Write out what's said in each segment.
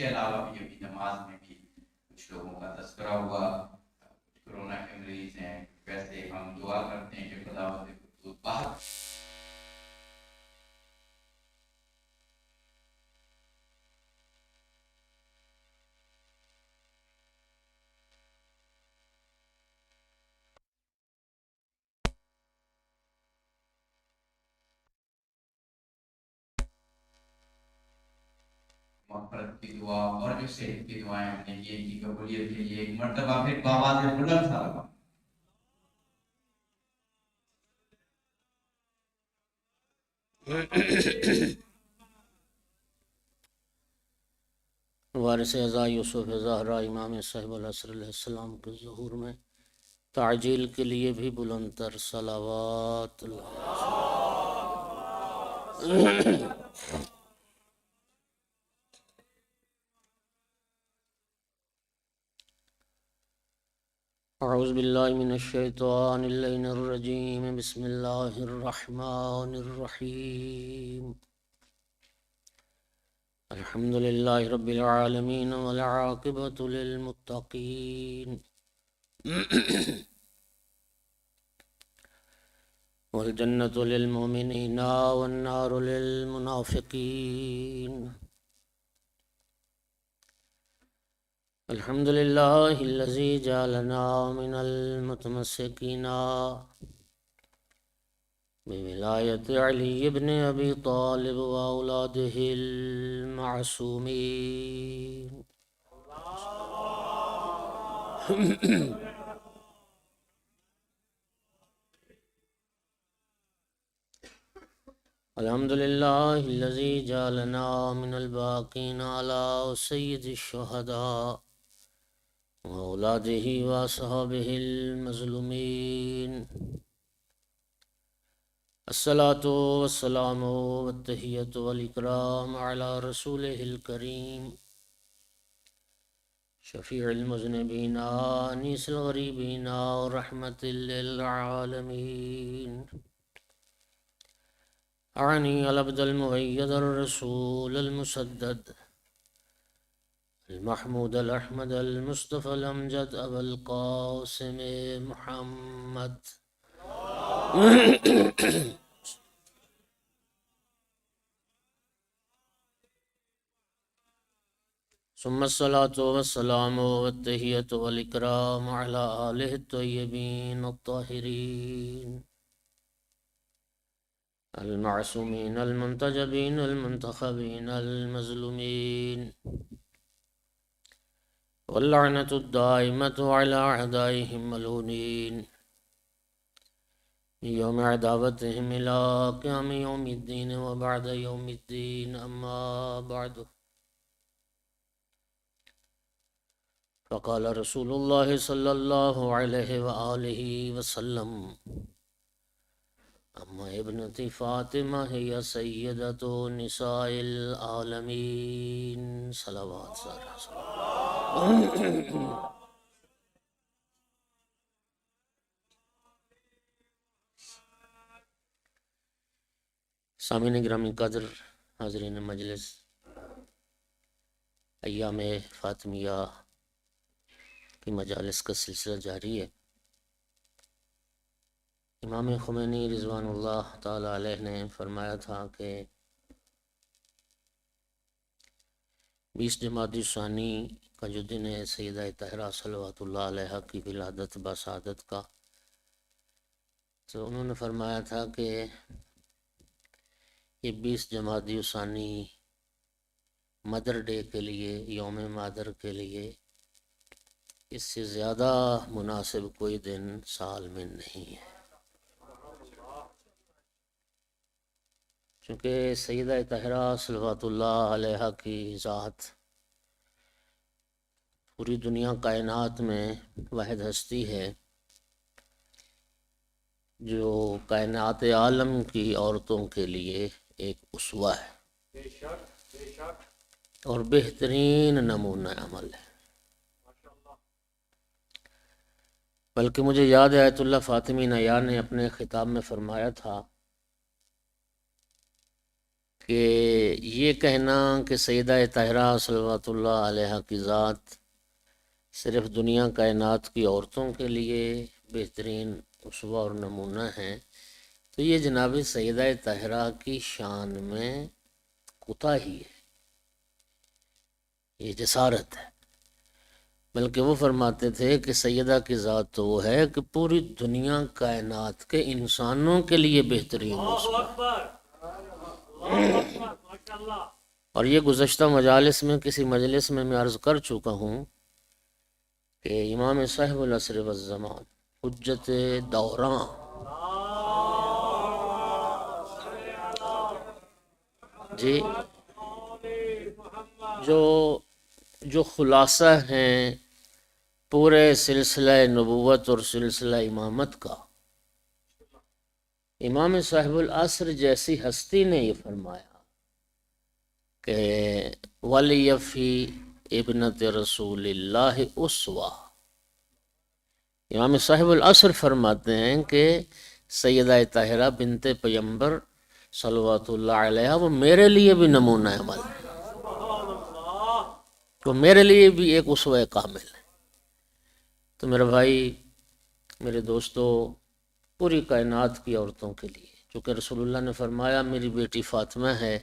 کے علاوہ بھی ابھی نماز میں بھی کچھ لوگوں کا تذکرہ ہوا، کچھ کورونا کے مریض ہیں، ویسے ہم دعا کرتے ہیں کہ خداوند باہر مغفرت کی دعا اور جو صحت کی دعائیں ہم نے یہ کی قبولیت کے لیے ایک مرتبہ پھر بآواز بلند سا وارث ازا یوسف زہرا امام صاحب العصر علیہ السلام کے ظہور میں تعجیل کے لیے بھی بلند تر صلوات اعوذ باللہ من الشیطان اللعین الرجیم بسم اللہ الرحمن الرحیم الحمد للہ رب العالمین والعاقبۃ للمتقین والجنة للمؤمنین والنار للمنافقین الحمد للہ الذی جعلنا من المتمسکین بولایت علی بن ابی طالب واولادہ المعصومین الحمد للہ الذی جعلنا من الباقین علی سید الشہداء واولادہ واصحابہ المظلومین الصلاۃ والسلام والتحیۃ والاکرام علی رسولہ الکریم شفیع المذنبین انیس الغریبین ورحمۃ للعالمین اعنی العبد المؤید الرسول المسدد المحمود الاحمد المصطفى الامجد ابا القاسم محمد ثم الصلاة والسلام والتحیۃ والاکرام علی آلہ الطیبین الطاہرین المعصومین المنتجبین المنتخبین المظلومین واللعنة الدائمة على أعدائهم ملعونين يوم عداوتهم إلى قيام يوم الدين وبعد يوم الدين أما بعد فقال رسول الله صلى الله عليه وآله وسلم أما ابنتي فاطمة هي سيدة نساء العالمين صلوات سامعین گرامی قدر، حاضرین مجلس، ایام فاطمیہ کی مجالس کا سلسلہ جاری ہے۔ امام خمینی رضوان اللہ تعالی علیہ نے فرمایا تھا کہ 20 جمادی ثانی کا جو دن ہے سیدہ طاہرہ صلوات اللہ علیہ کی ولادت بسعادت کا، تو انہوں نے فرمایا تھا کہ یہ 20 جمادی ثانی مدر ڈے کے لیے، یوم مادر کے لیے، اس سے زیادہ مناسب کوئی دن سال میں نہیں ہے، چونکہ سیدہ طاہرہ صلوات اللہ علیہ کی ذات پوری دنیا کائنات میں واحد ہستی ہے جو کائنات عالم کی عورتوں کے لیے ایک اسوہ ہے اور بہترین نمونہ عمل ہے۔ بلکہ مجھے یاد ہے آیت اللہ فاطمی نیا نے اپنے خطاب میں فرمایا تھا کہ یہ کہنا کہ سیدہ طاہرہ صلوات اللہ علیہ کی ذات صرف دنیا کائنات کی عورتوں کے لیے بہترین اسوہ اور نمونہ ہیں، تو یہ جناب سیدہ طاہرہ کی شان میں کوتاہی ہے، یہ جسارت ہے۔ بلکہ وہ فرماتے تھے کہ سیدہ کی ذات تو وہ ہے کہ پوری دنیا کائنات کے انسانوں کے لیے بہترین اسوہ ہے۔ اور یہ گزشتہ مجالس میں کسی مجلس میں عرض کر چکا ہوں کہ امام صاحب العصر والزمان حجت دوراں جی جو خلاصہ ہیں پورے سلسلہ نبوت اور سلسلہ امامت کا، امام صاحب العصر جیسی ہستی نے یہ فرمایا کہ وَلِيَ فِي ابنت رسول اللہ اسوہ۔ امام صاحب العصر فرماتے ہیں کہ سیدہ طاہرہ بنت پیغمبر صلوات اللہ علیہ وہ میرے لیے بھی نمونہ عمل ہے، تو میرے لیے بھی ایک اسوہ کامل ہے۔ تو میرے بھائی، میرے دوستو، پوری کائنات کی عورتوں کے لیے، چونکہ رسول اللہ نے فرمایا میری بیٹی فاطمہ ہے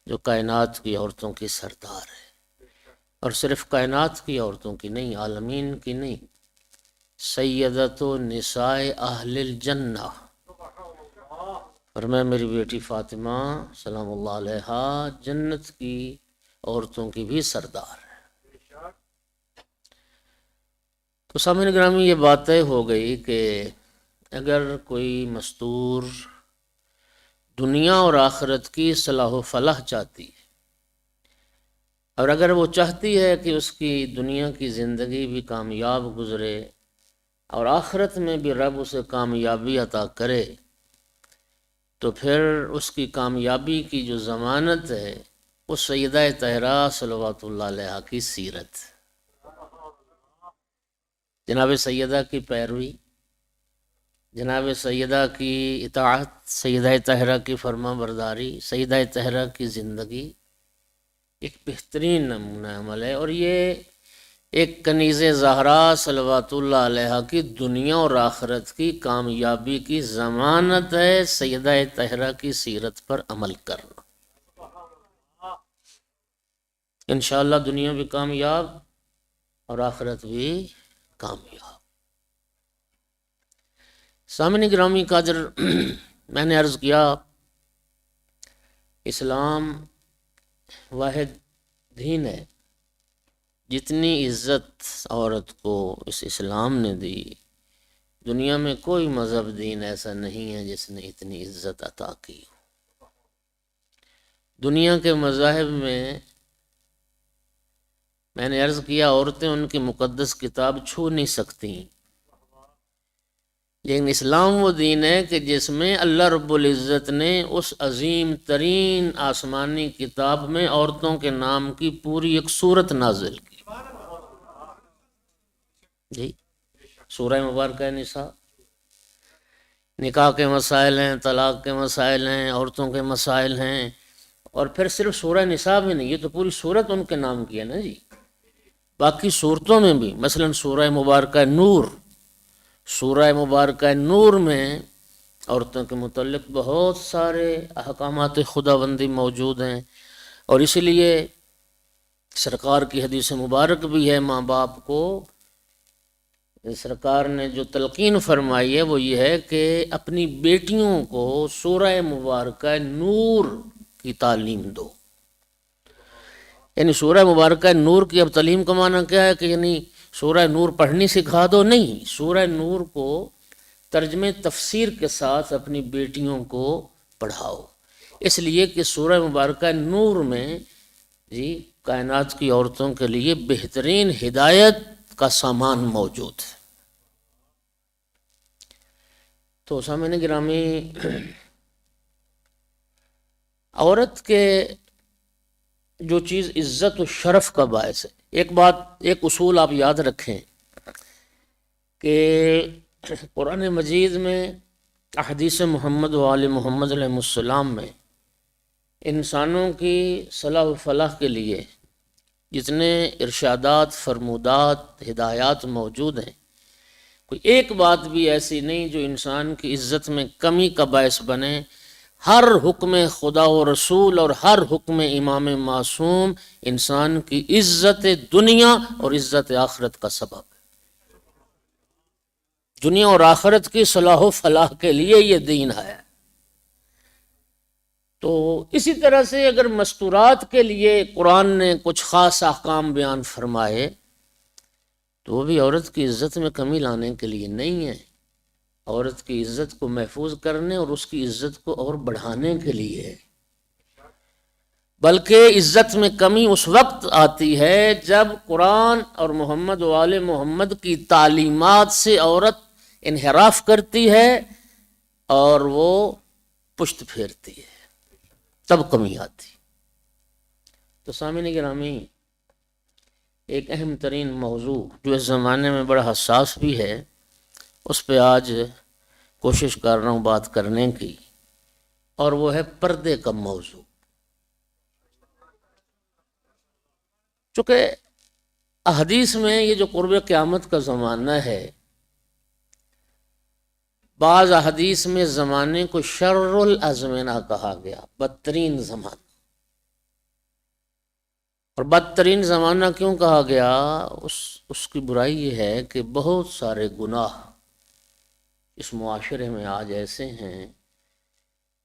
جو کائنات کی عورتوں کی سردار ہے، اور صرف کائنات کی عورتوں کی نہیں، عالمین کی نہیں، سیدۃ نساء اہل الجنہ، فرمایا میری بیٹی فاطمہ سلام اللہ علیہا جنت کی عورتوں کی بھی سردار ہے۔ تو سامعین گرامی، یہ بات طے ہو گئی کہ اگر کوئی مستور دنیا اور آخرت کی صلاح و فلاح چاہتی ہے، اور اگر وہ چاہتی ہے کہ اس کی دنیا کی زندگی بھی کامیاب گزرے اور آخرت میں بھی رب اسے کامیابی عطا کرے، تو پھر اس کی کامیابی کی جو ضمانت ہے وہ سیدہ طاہرہ صلوات اللہ علیہ کی سیرت، جناب سیدہ کی پیروی، جناب سیدہ کی اطاعت، سیدہ طاہرہ کی فرما برداری، سیدہ طاہرہ کی زندگی ایک بہترین نمونہ عمل ہے، اور یہ ایک کنیز زہرا صلوات اللہ علیہ کی دنیا اور آخرت کی کامیابی کی ضمانت ہے، سیدہ طاہرہ کی سیرت پر عمل کرنا۔ انشاءاللہ دنیا بھی کامیاب اور آخرت بھی کامیاب۔ سامعین گرامی قادر، میں نے عرض کیا اسلام واحد دین ہے، جتنی عزت عورت کو اس اسلام نے دی، دنیا میں کوئی مذہب دین ایسا نہیں ہے جس نے اتنی عزت عطا کی ہو۔ دنیا کے مذاہب میں نے عرض کیا عورتیں ان کی مقدس کتاب چھو نہیں سکتی، لیکن اسلام وہ دین ہے کہ جس میں اللہ رب العزت نے اس عظیم ترین آسمانی کتاب میں عورتوں کے نام کی پوری ایک سورت نازل کی جی، سورہ مبارکہ نساء، نکاح کے مسائل ہیں، طلاق کے مسائل ہیں، عورتوں کے مسائل ہیں، اور پھر صرف سورہ نساء میں نہیں، یہ تو پوری سورت ان کے نام کی ہے نا جی۔ باقی صورتوں میں بھی، مثلا سورہ مبارکہ نور، سورہ مبارکہ نور میں عورتوں کے متعلق بہت سارے احکامات خداوندی موجود ہیں، اور اسی لیے سرکار کی حدیث مبارک بھی ہے، ماں باپ کو سرکار نے جو تلقین فرمائی ہے وہ یہ ہے کہ اپنی بیٹیوں کو سورہ مبارکہ نور کی تعلیم دو۔ یعنی سورہ مبارکہ نور کی اب تعلیم کا معنی کیا ہے کہ یعنی سورہ نور پڑھنی سکھا دو؟ نہیں، سورہ نور کو ترجمے تفسیر کے ساتھ اپنی بیٹیوں کو پڑھاؤ، اس لیے کہ سورہ مبارکہ نور میں جی کائنات کی عورتوں کے لیے بہترین ہدایت کا سامان موجود ہے۔ تو سامعین گرامی، عورت کے جو چیز عزت و شرف کا باعث ہے، ایک اصول آپ یاد رکھیں کہ قرآن مجید میں احادیث محمد و آل محمد علیہ السلام میں انسانوں کی صلاح و فلاح کے لیے جتنے ارشادات، فرمودات، ہدایات موجود ہیں، کوئی ایک بات بھی ایسی نہیں جو انسان کی عزت میں کمی کا باعث بنے۔ ہر حکم خدا و رسول اور ہر حکم امام معصوم انسان کی عزت دنیا اور عزت آخرت کا سبب ہے۔ دنیا اور آخرت کی صلاح و فلاح کے لیے یہ دین ہے۔ تو اسی طرح سے اگر مستورات کے لیے قرآن نے کچھ خاص احکام بیان فرمائے تو وہ بھی عورت کی عزت میں کمی لانے کے لیے نہیں ہے، عورت کی عزت کو محفوظ کرنے اور اس کی عزت کو اور بڑھانے کے لیے ہے۔ بلکہ عزت میں کمی اس وقت آتی ہے جب قرآن اور محمد و آل محمد کی تعلیمات سے عورت انحراف کرتی ہے اور وہ پشت پھیرتی ہے، تب کمی آتی۔ تو سامعین گرامی، ایک اہم ترین موضوع جو اس زمانے میں بڑا حساس بھی ہے، اس پہ آج کوشش کر رہا ہوں بات کرنے کی، اور وہ ہے پردے کا موضوع۔ چونکہ احادیث میں یہ جو قرب قیامت کا زمانہ ہے، بعض احادیث میں زمانے کو شر الازمنہ کہا گیا، بدترین زمانہ۔ اور بدترین زمانہ کیوں کہا گیا؟ اس کی برائی یہ ہے کہ بہت سارے گناہ اس معاشرے میں آج ایسے ہیں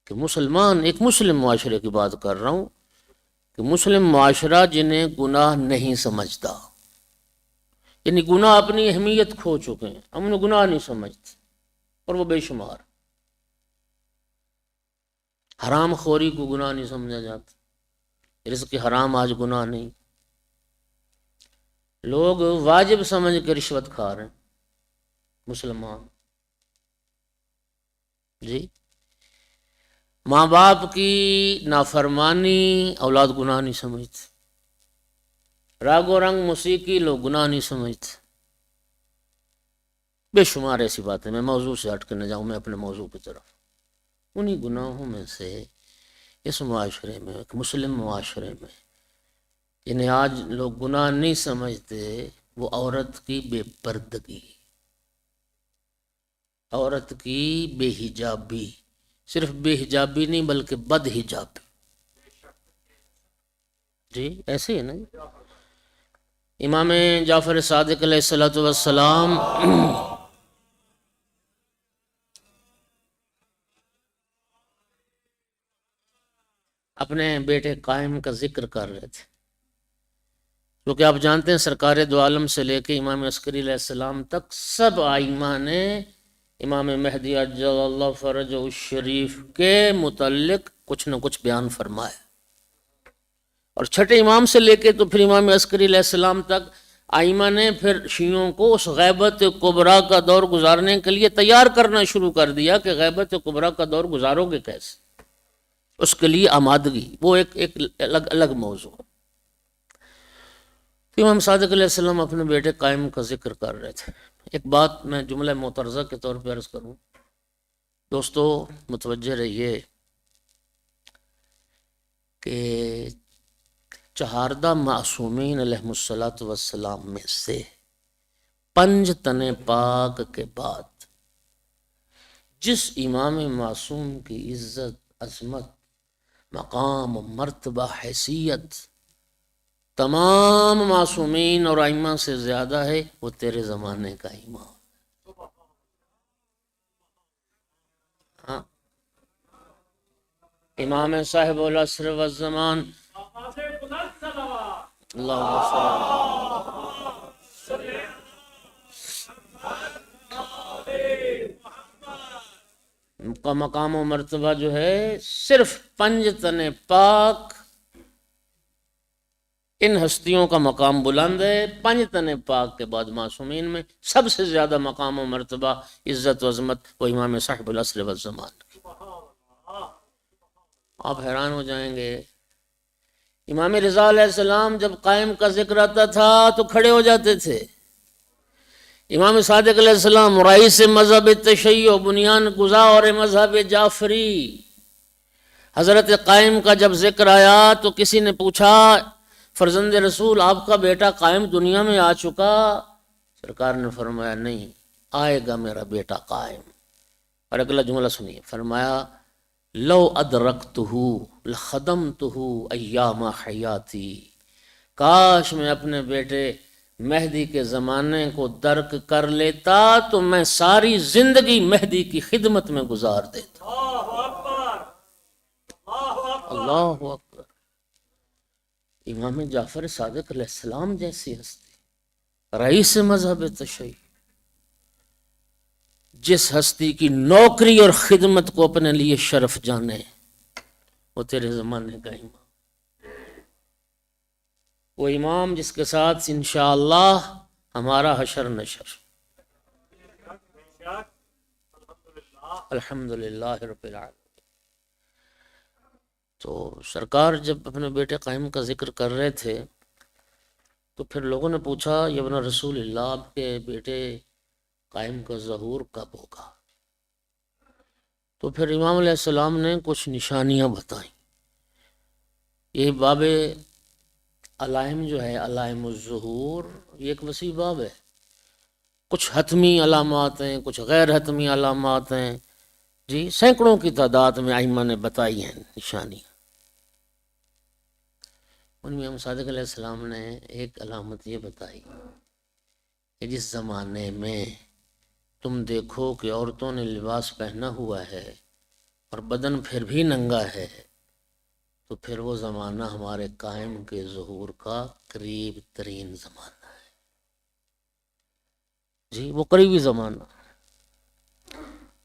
کہ مسلمان، ایک مسلم معاشرے کی بات کر رہا ہوں، کہ مسلم معاشرہ جنہیں گناہ نہیں سمجھتا، یعنی گناہ اپنی اہمیت کھو چکے ہیں، ہم نے گناہ نہیں سمجھتے، اور وہ بے شمار۔ حرام خوری کو گناہ نہیں سمجھا جاتا، رزق حرام آج گناہ نہیں۔ لوگ واجب سمجھ کے رشوت کھا رہے ہیں مسلمان، جی۔ ماں باپ کی نافرمانی اولاد گناہ نہیں سمجھتے، راگ و رنگ موسیقی لوگ گناہ نہیں سمجھتے، بے شمار ایسی باتیں۔ میں موضوع سے ہٹ کے نہ جاؤں، میں اپنے موضوع کی طرف۔ انہی گناہوں میں سے اس معاشرے میں، ایک مسلم معاشرے میں، جنہیں آج لوگ گناہ نہیں سمجھتے، وہ عورت کی بے پردگی، عورت کی بے حجابی، صرف بے حجابی نہیں بلکہ بد حجابی، جی ایسے ہے نا۔ امام جعفر صادق علیہ السلام اپنے بیٹے قائم کا ذکر کر رہے تھے، کیونکہ آپ جانتے ہیں سرکار دو عالم سے لے کے امام عسکری علیہ السلام تک سب ائمہ نے امام مہدی عجل اللہ فرجہ الشریف کے متعلق کچھ نہ کچھ بیان فرمایا، اور چھٹے امام سے لے کے تو پھر امام عسکری علیہ السلام تک ائمہ نے پھر شیعوں کو اس غیبت کبریٰ کا دور گزارنے کے لیے تیار کرنا شروع کر دیا کہ غیبت کبریٰ کا دور گزارو گے کیسے، اس کے لیے آمادگی، وہ ایک الگ موضوع۔ امام صادق علیہ السلام اپنے بیٹے قائم کا ذکر کر رہے تھے۔ ایک بات میں جملہ معترضہ کے طور پہ عرض کروں، دوستو متوجہ رہیے کہ چہاردہ معصومین علیہ السلام میں سے 5 تن پاک کے بعد جس امام معصوم کی عزت، عظمت، مقام، مرتبہ، حیثیت تمام معصومین اور ائمہ سے زیادہ ہے، وہ تیرے زمانے کا امام۔ ہاں، امام صاحب العصر والزمان، اللہم صلی کا مقام و مرتبہ جو ہے صرف 5 تن پاک، ان ہستیوں کا مقام بلند ہے۔ 5 تن پاک کے بعد معصومین میں سب سے زیادہ مقام و مرتبہ، عزت و عظمت وہ امام صاحب العصر والزمان کی۔ آپ حیران ہو جائیں گے، امام رضا علیہ السلام جب قائم کا ذکر آتا تھا تو کھڑے ہو جاتے تھے۔ امام صادق علیہ السلام رئیس مذہب تشیع، بنیان گزار مذہب جعفری، حضرت قائم کا جب ذکر آیا تو کسی نے پوچھا فرزند رسول آپ کا بیٹا قائم دنیا میں آ چکا؟ سرکار نے فرمایا نہیں، آئے گا میرا بیٹا قائم۔ اور اگلا جملہ سنیے، فرمایا لو ادرکتہ لخدمتہ ایام حیاتی، کاش میں اپنے بیٹے مہدی کے زمانے کو درک کر لیتا تو میں ساری زندگی مہدی کی خدمت میں گزار دیتا۔ اللہ اکبر۔ امام جعفر صادق علیہ السلام جیسی ہستی، رئیس مذہب تشیع، جس ہستی کی نوکری اور خدمت کو اپنے لیے شرف جانے، وہ تیرے زمانے کا امام، وہ امام جس کے ساتھ انشاءاللہ ہمارا حشر نشر۔ الحمدللہ رب العالمین۔ تو سرکار جب اپنے بیٹے قائم کا ذکر کر رہے تھے تو پھر لوگوں نے پوچھا یا ابن رسول اللہ، آپ کے بیٹے قائم کا ظہور کب ہوگا؟ تو پھر امام علیہ السلام نے کچھ نشانیاں بتائیں۔ یہ باب علائم جو ہے، علائم الظہور، یہ ایک وسیع باب ہے۔ کچھ حتمی علامات ہیں، کچھ غیر حتمی علامات ہیں، جی سینکڑوں کی تعداد میں ائمہ نے بتائی ہیں نشانیاں۔ ان میں امام صادق علیہ السلام نے ایک علامت یہ بتائی کہ جس زمانے میں تم دیکھو کہ عورتوں نے لباس پہنا ہوا ہے اور بدن پھر بھی ننگا ہے، تو پھر وہ زمانہ ہمارے قائم کے ظہور کا قریب ترین زمانہ ہے۔ جی وہ قریبی زمانہ۔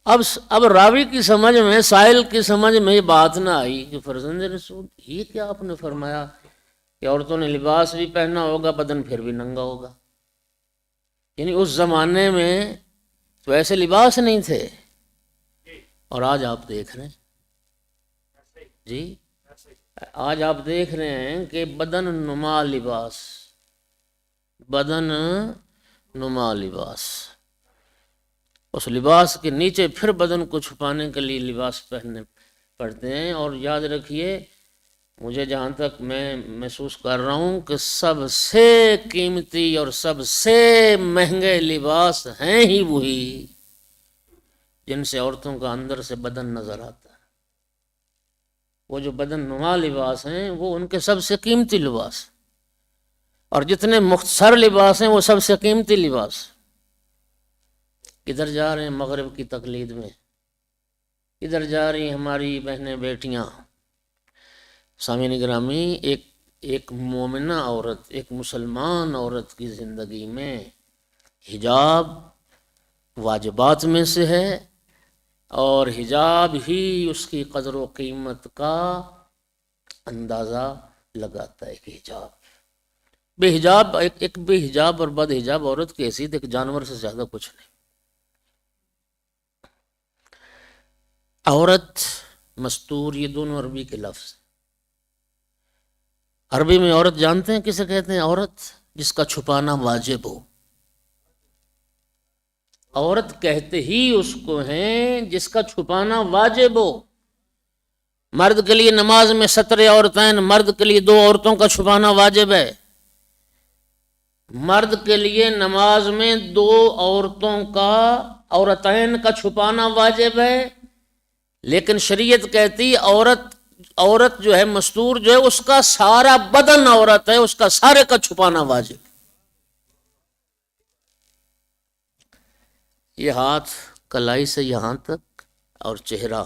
اب راوی کی سمجھ میں، سائل کی سمجھ میں یہ بات نہ آئی کہ فرزند رسول یہ کیا آپ نے فرمایا کہ عورتوں نے لباس بھی پہنا ہوگا بدن پھر بھی ننگا ہوگا؟ یعنی اس زمانے میں تو ایسے لباس نہیں تھے، اور آج آپ دیکھ رہے ہیں، جی آج آپ دیکھ رہے ہیں کہ بدن نما لباس، بدن نما لباس، اس لباس کے نیچے پھر بدن کو چھپانے کے لیے لباس پہننے پڑتے ہیں۔ اور یاد رکھیے، مجھے جہاں تک میں محسوس کر رہا ہوں کہ سب سے قیمتی اور سب سے مہنگے لباس ہیں ہی وہی جن سے عورتوں کا اندر سے بدن نظر آتا ہے۔ وہ جو بدن نما لباس ہیں وہ ان کے سب سے قیمتی لباس، اور جتنے مختصر لباس ہیں وہ سب سے قیمتی لباس۔ کدھر جا رہے ہیں مغرب کی تقلید میں؟ کدھر جا رہی ہیں ہماری بہنیں بیٹیاں؟ سامعین گرامی، ایک مومنہ عورت، ایک مسلمان عورت کی زندگی میں حجاب واجبات میں سے ہے، اور حجاب ہی اس کی قدر و قیمت کا اندازہ لگاتا ہے کہ حجاب بے حجاب، ایک بے حجاب اور بد حجاب عورت کی حیثیت ایک جانور سے زیادہ کچھ نہیں۔ عورت، مستور، یہ دونوں عربی کے لفظ۔ عربی میں عورت جانتے ہیں کسے کہتے ہیں؟ عورت جس کا چھپانا واجب ہو۔ عورت کہتے ہی اس کو ہیں جس کا چھپانا واجب ہو۔ مرد کے لیے نماز میں ستر عورتین، مرد کے لیے 2 عورتوں کا چھپانا واجب ہے۔ مرد کے لیے نماز میں 2 عورتین کا چھپانا واجب ہے، لیکن شریعت کہتی عورت جو ہے مستور جو ہے اس کا سارا بدن عورت ہے، اس کا سارے کا چھپانا واجب۔ یہ ہاتھ کلائی سے یہاں تک اور چہرہ،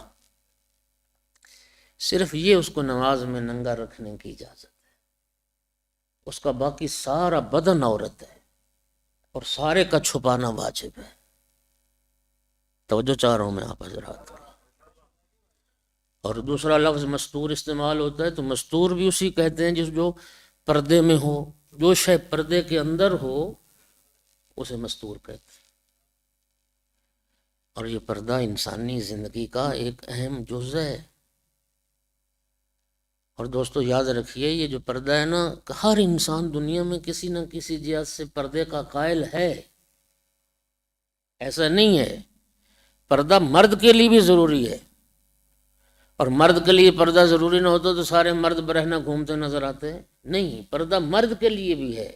صرف یہ اس کو نماز میں ننگا رکھنے کی اجازت ہے، اس کا باقی سارا بدن عورت ہے اور سارے کا چھپانا واجب ہے۔ توجہ چاہ رہا ہوں میں آپ حضرات کا۔ اور دوسرا لفظ مستور استعمال ہوتا ہے تو مستور بھی اسی کہتے ہیں جو پردے میں ہو، جو شے پردے کے اندر ہو اسے مستور کہتے ہیں۔ اور یہ پردہ انسانی زندگی کا ایک اہم جز ہے۔ اور دوستو یاد رکھیے، یہ جو پردہ ہے نا، ہر انسان دنیا میں کسی نہ کسی جہت سے پردے کا قائل ہے، ایسا نہیں ہے۔ پردہ مرد کے لیے بھی ضروری ہے اور مرد کے لیے پردہ ضروری نہ ہوتا تو سارے مرد برہنہ گھومتے نظر آتے ہیں؟ نہیں، پردہ مرد کے لیے بھی ہے،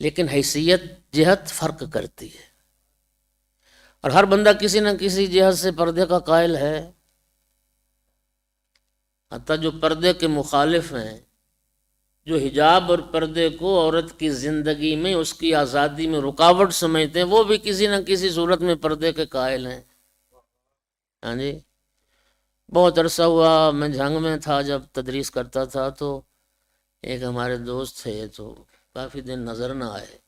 لیکن حیثیت جہت فرق کرتی ہے، اور ہر بندہ کسی نہ کسی جہت سے پردے کا قائل ہے، حتیٰ جو پردے کے مخالف ہیں، جو حجاب اور پردے کو عورت کی زندگی میں، اس کی آزادی میں رکاوٹ سمجھتے ہیں، وہ بھی کسی نہ کسی صورت میں پردے کے قائل ہیں۔ ہاں جی، بہت عرصہ ہوا میں جھنگ میں تھا، جب تدریس کرتا تھا تو ایک ہمارے دوست تھے، تو کافی دن نظر نہ آئے۔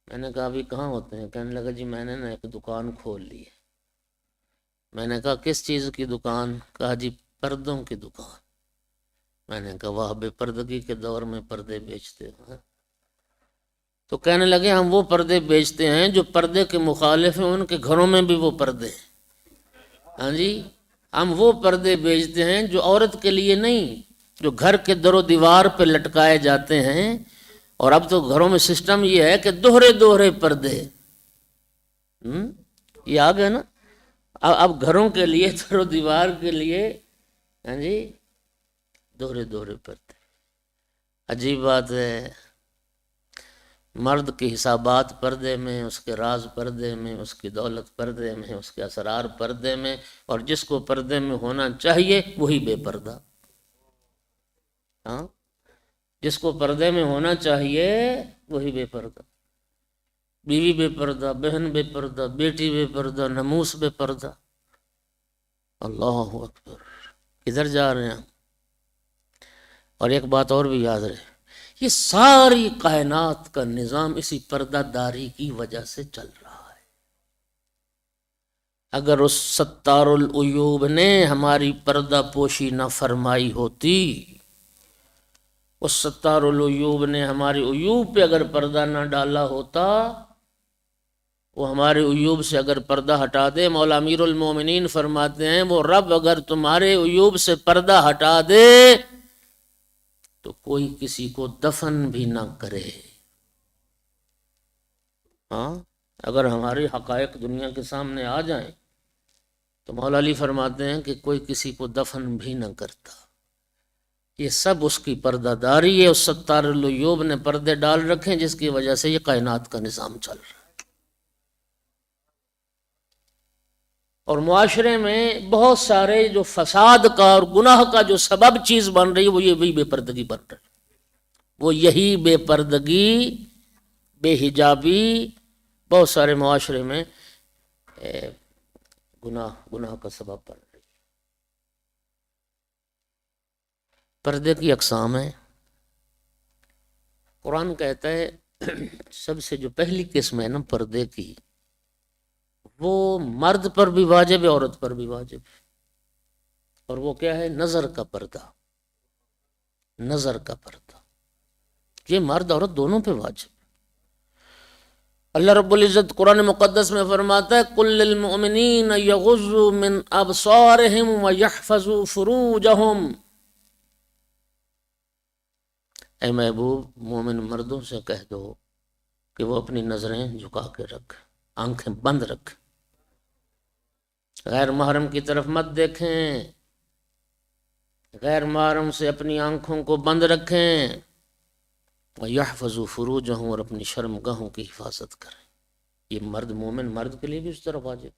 میں نے کہا ابھی کہاں ہوتے ہیں؟ کہنے لگا جی میں نے نا ایک دکان کھول لی ہے۔ میں نے کہا کس چیز کی دکان؟ کہا جی پردوں کی دکان۔ میں نے کہا واہ، بے پردگی کے دور میں پردے بیچتے ہو؟ تو کہنے لگے ہم وہ پردے بیچتے ہیں جو پردے کے مخالف ہیں، ان کے گھروں میں بھی وہ پردے ہیں۔ ہاں جی، ہم وہ پردے بیچتے ہیں جو عورت کے لیے نہیں، جو گھر کے در و دیوار پہ لٹکائے جاتے ہیں۔ اور اب تو گھروں میں سسٹم یہ ہے کہ دوہرے پردے، یہ آ گیا نا، اب گھروں کے لیے، در و دیوار کے لیے، ہاں جی، دوہرے پردے۔ عجیب بات ہے، مرد کے حسابات پردے میں، اس کے راز پردے میں، اس کی دولت پردے میں، اس کے اسرار پردے میں، اور جس کو پردے میں ہونا چاہیے وہی بے پردہ۔ ہاں، جس کو پردے میں ہونا چاہیے وہی بے پردہ، بیوی بے پردہ، بہن بے پردہ، بیٹی بے پردہ، ناموس بے پردہ۔ اللہ اکبر، کدھر جا رہے ہیں؟ اور ایک بات اور بھی یاد رہے، یہ ساری کائنات کا نظام اسی پردہ داری کی وجہ سے چل رہا ہے۔ اگر اس ستار العیوب نے ہماری پردہ پوشی نہ فرمائی ہوتی، اس ستار العیوب نے ہماری عیوب پہ اگر پردہ نہ ڈالا ہوتا، وہ ہمارے عیوب سے اگر پردہ ہٹا دے، مولا امیر المومنین فرماتے ہیں وہ رب اگر تمہارے عیوب سے پردہ ہٹا دے تو کوئی کسی کو دفن بھی نہ کرے۔ ہاں، اگر ہمارے حقائق دنیا کے سامنے آ جائیں تو مولا علی فرماتے ہیں کہ کوئی کسی کو دفن بھی نہ کرتا۔ یہ سب اس کی پردہ داری ہے، اس ستار العیوب نے پردے ڈال رکھے ہیں جس کی وجہ سے یہ کائنات کا نظام چل رہا ہے۔ اور معاشرے میں بہت سارے جو فساد کا اور گناہ کا جو سبب چیز بن رہی ہے وہ یہ وہی بے پردگی بن رہی ہے، وہ یہی بے پردگی، بے حجابی بہت سارے معاشرے میں گناہ کا سبب بن رہی ہے۔ پردے کی اقسام ہیں، قرآن کہتا ہے سب سے جو پہلی قسم ہے نا پردے کی، وہ مرد پر بھی واجب ہے، عورت پر بھی واجب ہے، اور وہ کیا ہے؟ نظر کا پردہ۔ نظر کا پردہ یہ مرد عورت دونوں پہ واجب ہے۔ اللہ رب العزت قرآن مقدس میں فرماتا ہے قُل لِّلْمُؤْمِنِينَ يَغُضُّوا مِنْ أَبْصَارِهِمْ وَيَحْفَظُوا فُرُوجَهُمْ۔ اے محبوب، مومن مردوں سے کہہ دو کہ وہ اپنی نظریں جھکا کے رکھ، آنکھیں بند رکھ، غیر محرم کی طرف مت دیکھیں، غیر محرم سے اپنی آنکھوں کو بند رکھیں، وَيَحْفَظُوا فُرُوجَهُمْ، اور اپنی شرم گاہوں کی حفاظت کریں۔ یہ مرد، مومن مرد کے لیے بھی اس طرح واجب،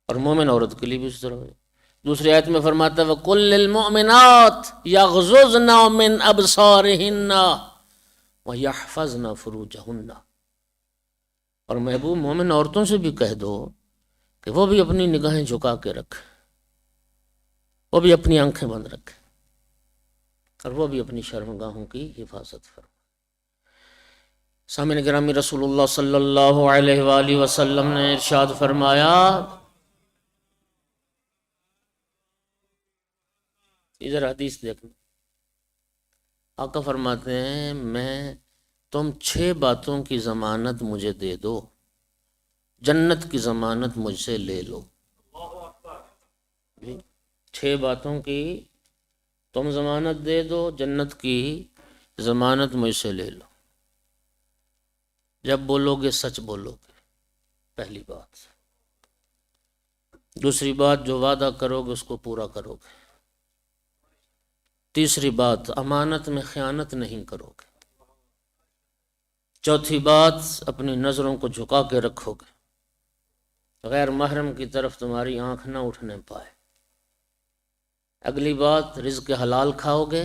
اور مومن عورت کے لیے بھی اس طرح واجب۔ دوسری آیت میں فرماتا ہے وَقُلْ لِلْمُؤْمِنَاتِ يَغْضُضْنَ مِنْ أَبْصَارِهِنَّ وَيَحْفَظْنَ فُرُوجَهُنَّ، اور محبوب مومن عورتوں سے بھی کہہ دو کہ وہ بھی اپنی نگاہیں جھکا کے رکھ، وہ بھی اپنی آنکھیں بند رکھ، اور وہ بھی اپنی شرمگاہوں کی حفاظت فرمائے۔ سامعین گرامی، رسول اللہ صلی اللہ علیہ وآلہ وسلم نے ارشاد فرمایا، ادھر حدیث دیکھنا، آقا فرماتے ہیں تم 6 باتوں کی ضمانت مجھے دے دو، جنت کی ضمانت مجھ سے لے لو۔ 6 باتوں کی تم ضمانت دے دو، جنت کی ضمانت مجھ سے لے لو۔ جب بولو گے سچ بولو گے، پہلی بات۔ دوسری بات، جو وعدہ کرو گے اس کو پورا کرو گے۔ تیسری بات، امانت میں خیانت نہیں کرو گے۔ چوتھی بات، اپنی نظروں کو جھکا کے رکھو گے، غیر محرم کی طرف تمہاری آنکھ نہ اٹھنے پائے۔ اگلی بات، رزق حلال کھاؤ گے۔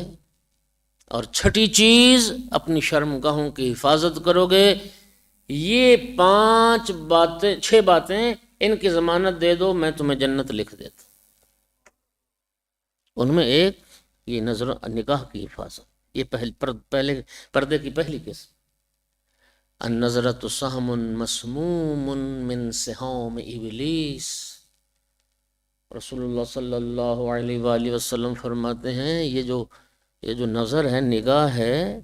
اور چھٹی چیز، اپنی شرمگاہوں کی حفاظت کرو گے۔ یہ 6 باتیں ان کی ضمانت دے دو، میں تمہیں جنت لکھ دیتا۔ ان میں ایک، یہ نگاہ کی حفاظت، یہ پہلے پردے کی پہلی قسم۔ النظرۃ سہم مسموم من سہام ابلیس، رسول اللہ صلی اللہ علیہ وآلہ وسلم فرماتے ہیں یہ جو نظر ہے، نگاہ ہے،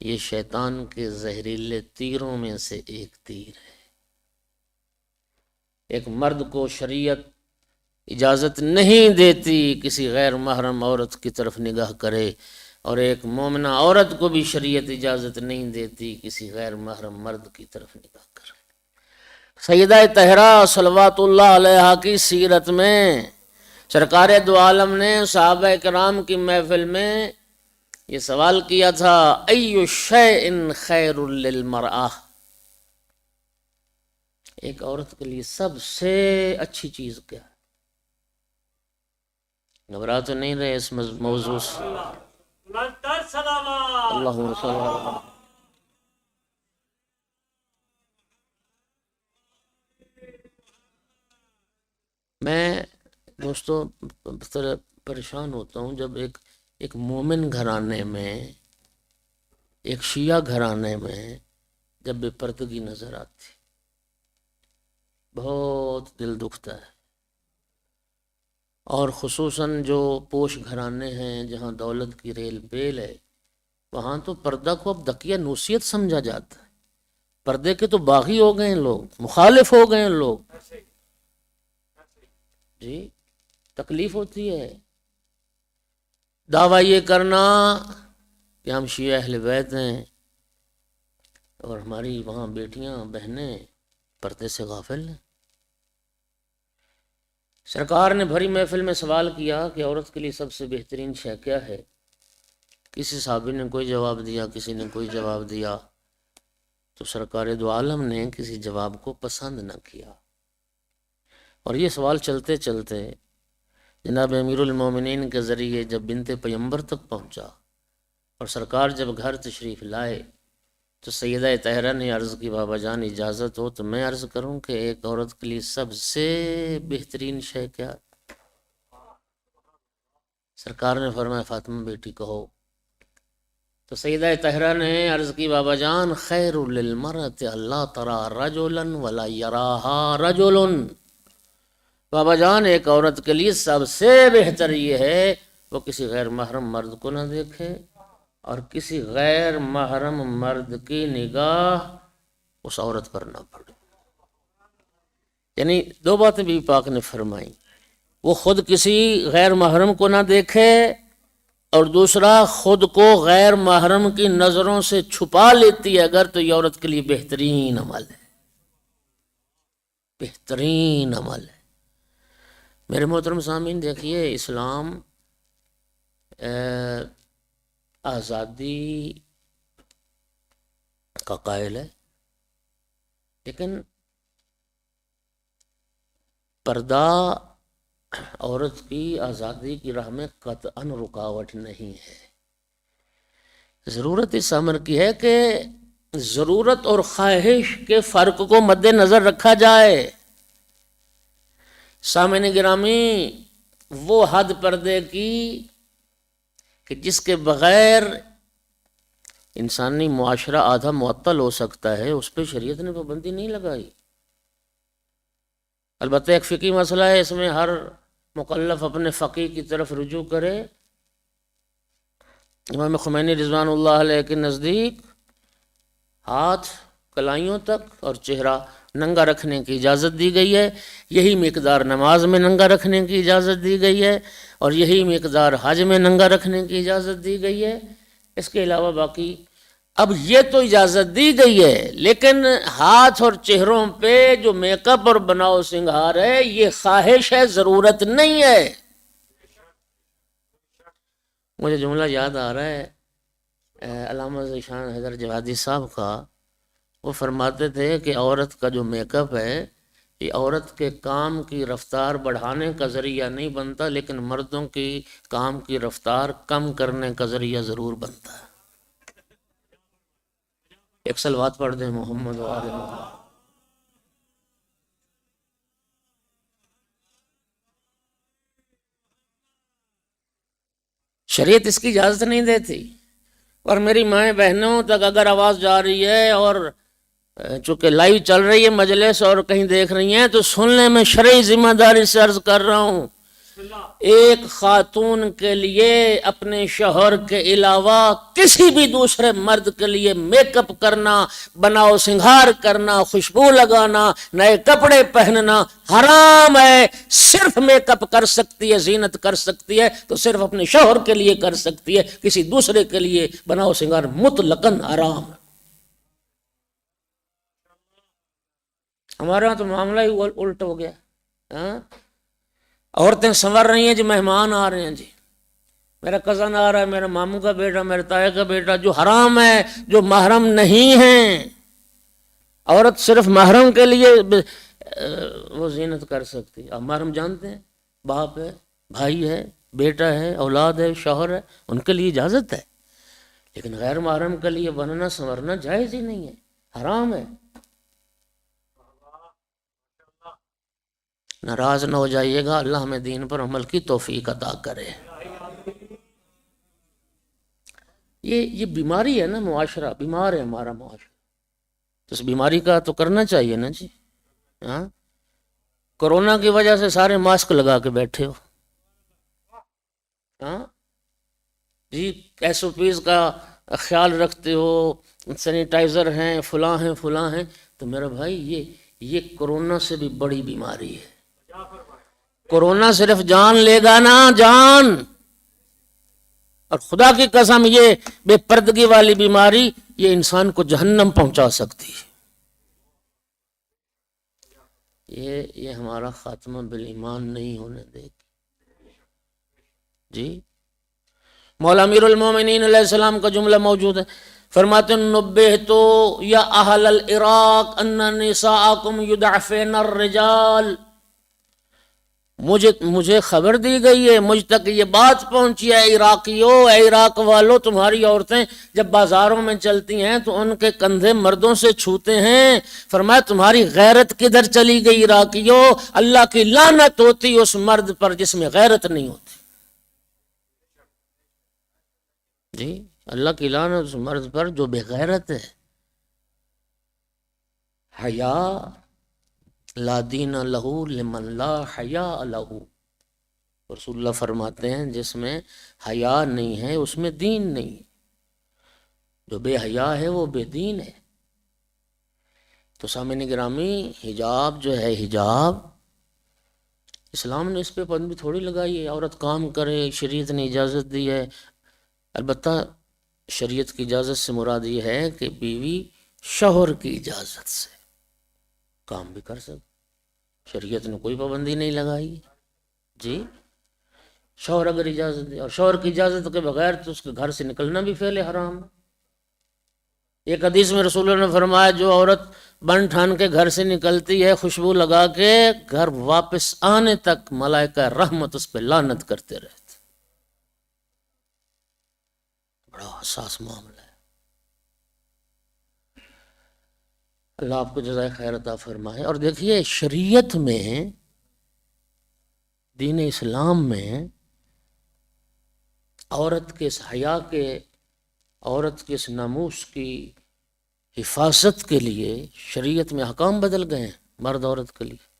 یہ شیطان کے زہریلے تیروں میں سے ایک تیر ہے۔ ایک مرد کو شریعت اجازت نہیں دیتی کسی غیر محرم عورت کی طرف نگاہ کرے، اور ایک مومنہ عورت کو بھی شریعت اجازت نہیں دیتی کسی غیر محرم مرد کی طرف نگاہ کرے۔ سیدہ طاہرہ صلوات اللہ علیہا کی سیرت میں سرکار دو عالم نے صحابہ کرام کی محفل میں یہ سوال کیا تھا، ای شیء خیر للمرأة، ایک عورت کے لیے سب سے اچھی چیز کیا ہے؟ گھبرا تو نہیں رہے اس موضوع سے؟ اللہم صل علی۔ میں دوستو پریشان ہوتا ہوں جب ایک مومن گھرانے میں، ایک شیعہ گھرانے میں جب بے پردگی نظر آتی، بہت دل دکھتا ہے۔ اور خصوصاً جو پوش گھرانے ہیں جہاں دولت کی ریل بیل ہے، وہاں تو پردہ کو اب دقیہ نوسیت سمجھا جاتا ہے۔ پردے کے تو باغی ہو گئے ہیں لوگ، مخالف ہو گئے ہیں لوگ۔ جی تکلیف ہوتی ہے دعویٰ یہ کرنا کہ ہم شیعہ اہل بیت ہیں، اور ہماری وہاں بیٹیاں بہنیں پردے سے غافل ہیں۔ سرکار نے بھری محفل میں سوال کیا کہ عورت کے لیے سب سے بہترین شے کیا ہے؟ کسی صحابی نے کوئی جواب دیا، کسی نے کوئی جواب دیا، تو سرکار دو عالم نے کسی جواب کو پسند نہ کیا، اور یہ سوال چلتے چلتے جناب امیر المومنین کے ذریعے جب بنت پیمبر تک پہنچا، اور سرکار جب گھر تشریف لائے تو سیدہ طاہرہ نے عرض کی، بابا جان اجازت ہو تو میں عرض کروں کہ ایک عورت کے لیے سب سے بہترین شے کیا؟ سرکار نے فرمایا، فاطمہ بیٹی کہو۔ تو سیدہ طاہرہ نے عرض کی، بابا جان خیر للمرأة اللہ ترى رجلا ولا يراها رجل، بابا جان ایک عورت کے لیے سب سے بہتر یہ ہے وہ کسی غیر محرم مرد کو نہ دیکھے، اور کسی غیر محرم مرد کی نگاہ اس عورت پر نہ پڑے۔ یعنی 2 باتیں بھی پاک نے فرمائی، وہ خود کسی غیر محرم کو نہ دیکھے، اور دوسرا خود کو غیر محرم کی نظروں سے چھپا لیتی ہے اگر، تو یہ عورت کے لیے بہترین عمل ہے، بہترین عمل ہے۔ میرے محترم سامعین، دیکھیے اسلام آزادی کا قائل ہے، لیکن پردہ عورت کی آزادی کی راہ میں قطعاً رکاوٹ نہیں ہے۔ ضرورت اس امر کی ہے کہ ضرورت اور خواہش کے فرق کو مد نظر رکھا جائے۔ سامعین گرامی، وہ حد پردے کی کہ جس کے بغیر انسانی معاشرہ آدھا معطل ہو سکتا ہے، اس پہ شریعت نے پابندی نہیں لگائی۔ البتہ ایک فقہی مسئلہ ہے، اس میں ہر مکلف اپنے فقیہ کی طرف رجوع کرے۔ امام خمینی رضوان اللہ علیہ کے نزدیک ہاتھ کلائیوں تک اور چہرہ ننگا رکھنے کی اجازت دی گئی ہے، یہی مقدار نماز میں ننگا رکھنے کی اجازت دی گئی ہے، اور یہی مقدار حج میں ننگا رکھنے کی اجازت دی گئی ہے۔ اس کے علاوہ باقی اب یہ تو اجازت دی گئی ہے، لیکن ہاتھ اور چہروں پہ جو میک اپ اور بناؤ سنگھار ہے یہ خواہش ہے، ضرورت نہیں ہے۔ مجھے جملہ یاد آ رہا ہے علامہ ذیشان حیدر جوادی صاحب کا، وہ فرماتے تھے کہ عورت کا جو میک اپ ہے یہ عورت کے کام کی رفتار بڑھانے کا ذریعہ نہیں بنتا، لیکن مردوں کی کام کی رفتار کم کرنے کا ذریعہ ضرور بنتا ہے۔ ایک صلوات پڑھ دیں محمد و آل محمد۔ شریعت اس کی اجازت نہیں دیتی، اور میری مائیں بہنوں تک اگر آواز جا رہی ہے اور چونکہ لائیو چل رہی ہے مجلس اور کہیں دیکھ رہی ہیں تو سننے میں شرعی ذمہ داری سے عرض کر رہا ہوں، ایک خاتون کے لیے اپنے شوہر کے علاوہ کسی بھی دوسرے مرد کے لیے میک اپ کرنا، بناؤ سنگھار کرنا، خوشبو لگانا، نئے کپڑے پہننا حرام ہے۔ صرف میک اپ کر سکتی ہے، زینت کر سکتی ہے تو صرف اپنے شوہر کے لیے کر سکتی ہے، کسی دوسرے کے لیے بناؤ سنگھار مطلقاً حرام ہے۔ ہمارے ہاں تو معاملہ ہی الٹ ہو گیا، ہاں عورتیں سنور رہی ہیں جی، مہمان آ رہے ہیں جی، میرا کزن آ رہا ہے، میرے ماموں کا بیٹا، میرے تایا کا بیٹا، جو حرام ہے، جو محرم نہیں ہیں۔ عورت صرف محرم کے لیے وہ زینت کر سکتی ہے۔ اب محرم جانتے ہیں، باپ ہے، بھائی ہے، بیٹا ہے، اولاد ہے، شوہر ہے، ان کے لیے اجازت ہے، لیکن غیر محرم کے لیے بننا سنورنا جائز ہی نہیں ہے، حرام ہے۔ ناراض نہ ہو جائیے گا، اللہ ہمیں دین پر عمل کی توفیق عطا کرے۔ یہ بیماری ہے نا، معاشرہ بیمار ہے ہمارا معاشرہ، تو اس بیماری کا تو کرنا چاہیے نا جی۔ ہاں کورونا کی وجہ سے سارے ماسک لگا کے بیٹھے ہو، ہاں جی ایس او پیز کا خیال رکھتے ہو، سینیٹائزر ہیں، فلاں ہیں فلاں ہیں، تو میرا بھائی یہ کورونا سے بھی بڑی بیماری ہے۔ کورونا صرف جان لے گا نا، جان، اور خدا کی قسم یہ بے پردگی والی بیماری یہ انسان کو جہنم پہنچا سکتی ہے۔ یہ ہمارا خاتمہ بالایمان نہیں ہونے دے گی جی۔ مولا امیر المومنین علیہ السلام کا جملہ موجود ہے، فرماتے ہیں نبہتو یا اہل العراق ان نساءکم یدعفین الرجال، مجھے خبر دی گئی ہے، مجھ تک یہ بات پہنچی ہے عراقیوں، اے عراق والوں، تمہاری عورتیں جب بازاروں میں چلتی ہیں تو ان کے کندھے مردوں سے چھوتے ہیں۔ فرمایا تمہاری غیرت کدھر چلی گئی عراقیوں؟ اللہ کی لعنت ہوتی اس مرد پر جس میں غیرت نہیں ہوتی جی، اللہ کی لعنت اس مرد پر جو بے غیرت ہے۔ حیا لا دین لہو لمن لا حیا لہو، رسول اللہ فرماتے ہیں جس میں حیا نہیں ہے اس میں دین نہیں، جو بے حیا ہے وہ بے دین ہے۔ تو سامعین گرامی، حجاب جو ہے، حجاب اسلام نے اس پہ پابندی تھوڑی لگائی ہے، عورت کام کرے، شریعت نے اجازت دی ہے۔ البتہ شریعت کی اجازت سے مراد یہ ہے کہ بیوی شوہر کی اجازت سے کام بھی کر سکتے، شریعت نے کوئی پابندی نہیں لگائی جی۔ شوہر اگر اجازت دے، اور شوہر کی اجازت کے بغیر تو اس کے گھر سے نکلنا بھی فعل حرام ہے۔ ایک حدیث میں رسول اللہ نے فرمایا جو عورت بن ٹھان کے گھر سے نکلتی ہے خوشبو لگا کے، گھر واپس آنے تک ملائکہ رحمت اس پہ لعنت کرتے رہتے۔ بڑا حساس معاملہ ہے، اللہ آپ کو جزائے خیر عطا فرمائے۔ اور دیکھیے شریعت میں، دین اسلام میں عورت کے اس حیا کے، عورت کے اس ناموس کی حفاظت کے لیے شریعت میں احکام بدل گئے ہیں مرد عورت کے لیے۔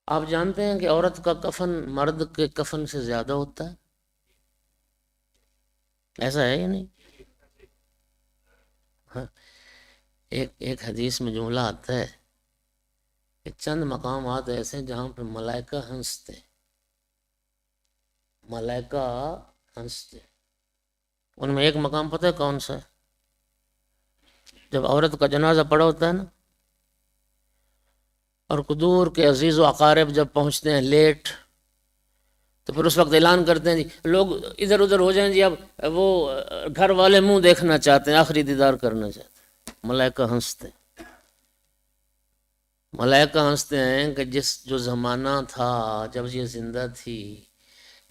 آپ جانتے ہیں کہ عورت کا کفن مرد کے کفن سے زیادہ ہوتا ہے، ایسا ہے یا نہیں؟ ہاں، ایک حدیث میں جملہ آتا ہے کہ چند مقامات ایسے جہاں پہ ملائکہ ہنستے، ملائکہ ہنستے، ان میں ایک مقام پتہ ہے کون سا ہے؟ جب عورت کا جنازہ پڑا ہوتا ہے نا، اور دور کے عزیز و اقارب جب پہنچتے ہیں لیٹ، تو پھر اس وقت اعلان کرتے ہیں جی لوگ ادھر ادھر ہو جائیں جی، اب وہ گھر والے منہ دیکھنا چاہتے ہیں، آخری دیدار کرنا چاہتے ہیں۔ ملائکہ ہنستے ہیں، ملائکہ ہنستے ہیں کہ جو زمانہ تھا جب یہ زندہ تھی،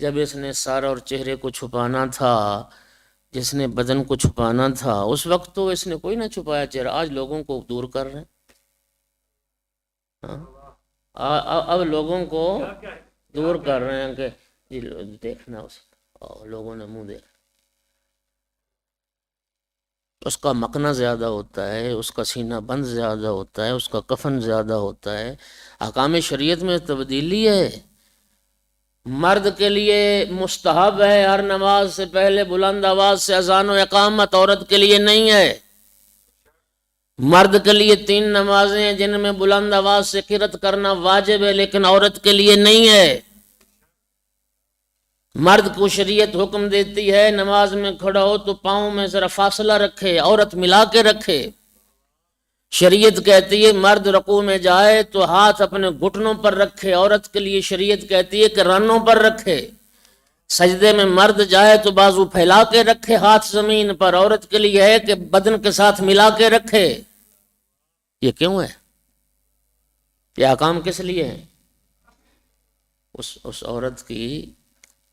جب اس نے سر اور چہرے کو چھپانا تھا، جس نے بدن کو چھپانا تھا، اس وقت تو اس نے کوئی نہ چھپایا چہرہ، آج لوگوں کو دور کر رہے ہیں۔ اب لوگوں کو دور کر رہے ہیں کہ جی دیکھنا لوگوں نے منہ دیکھا، اس کا مکنا زیادہ ہوتا ہے، اس کا سینہ بند زیادہ ہوتا ہے، اس کا کفن زیادہ ہوتا ہے۔ احکام شریعت میں تبدیلی ہے۔ مرد کے لیے مستحب ہے ہر نماز سے پہلے بلند آواز سے اذان و اقامت، عورت کے لیے نہیں ہے۔ مرد کے لیے 3 نمازیں ہیں جن میں بلند آواز سے قرات کرنا واجب ہے، لیکن عورت کے لیے نہیں ہے۔ مرد کو شریعت حکم دیتی ہے نماز میں کھڑا ہو تو پاؤں میں ذرا فاصلہ رکھے، عورت ملا کے رکھے۔ شریعت کہتی ہے مرد رکوع میں جائے تو ہاتھ اپنے گھٹنوں پر رکھے، عورت کے لیے شریعت کہتی ہے کہ رنوں پر رکھے۔ سجدے میں مرد جائے تو بازو پھیلا کے رکھے، ہاتھ زمین پر، عورت کے لیے ہے کہ بدن کے ساتھ ملا کے رکھے۔ یہ کیوں ہے؟ یہ احکام کس لیے ہیں؟ اس عورت کی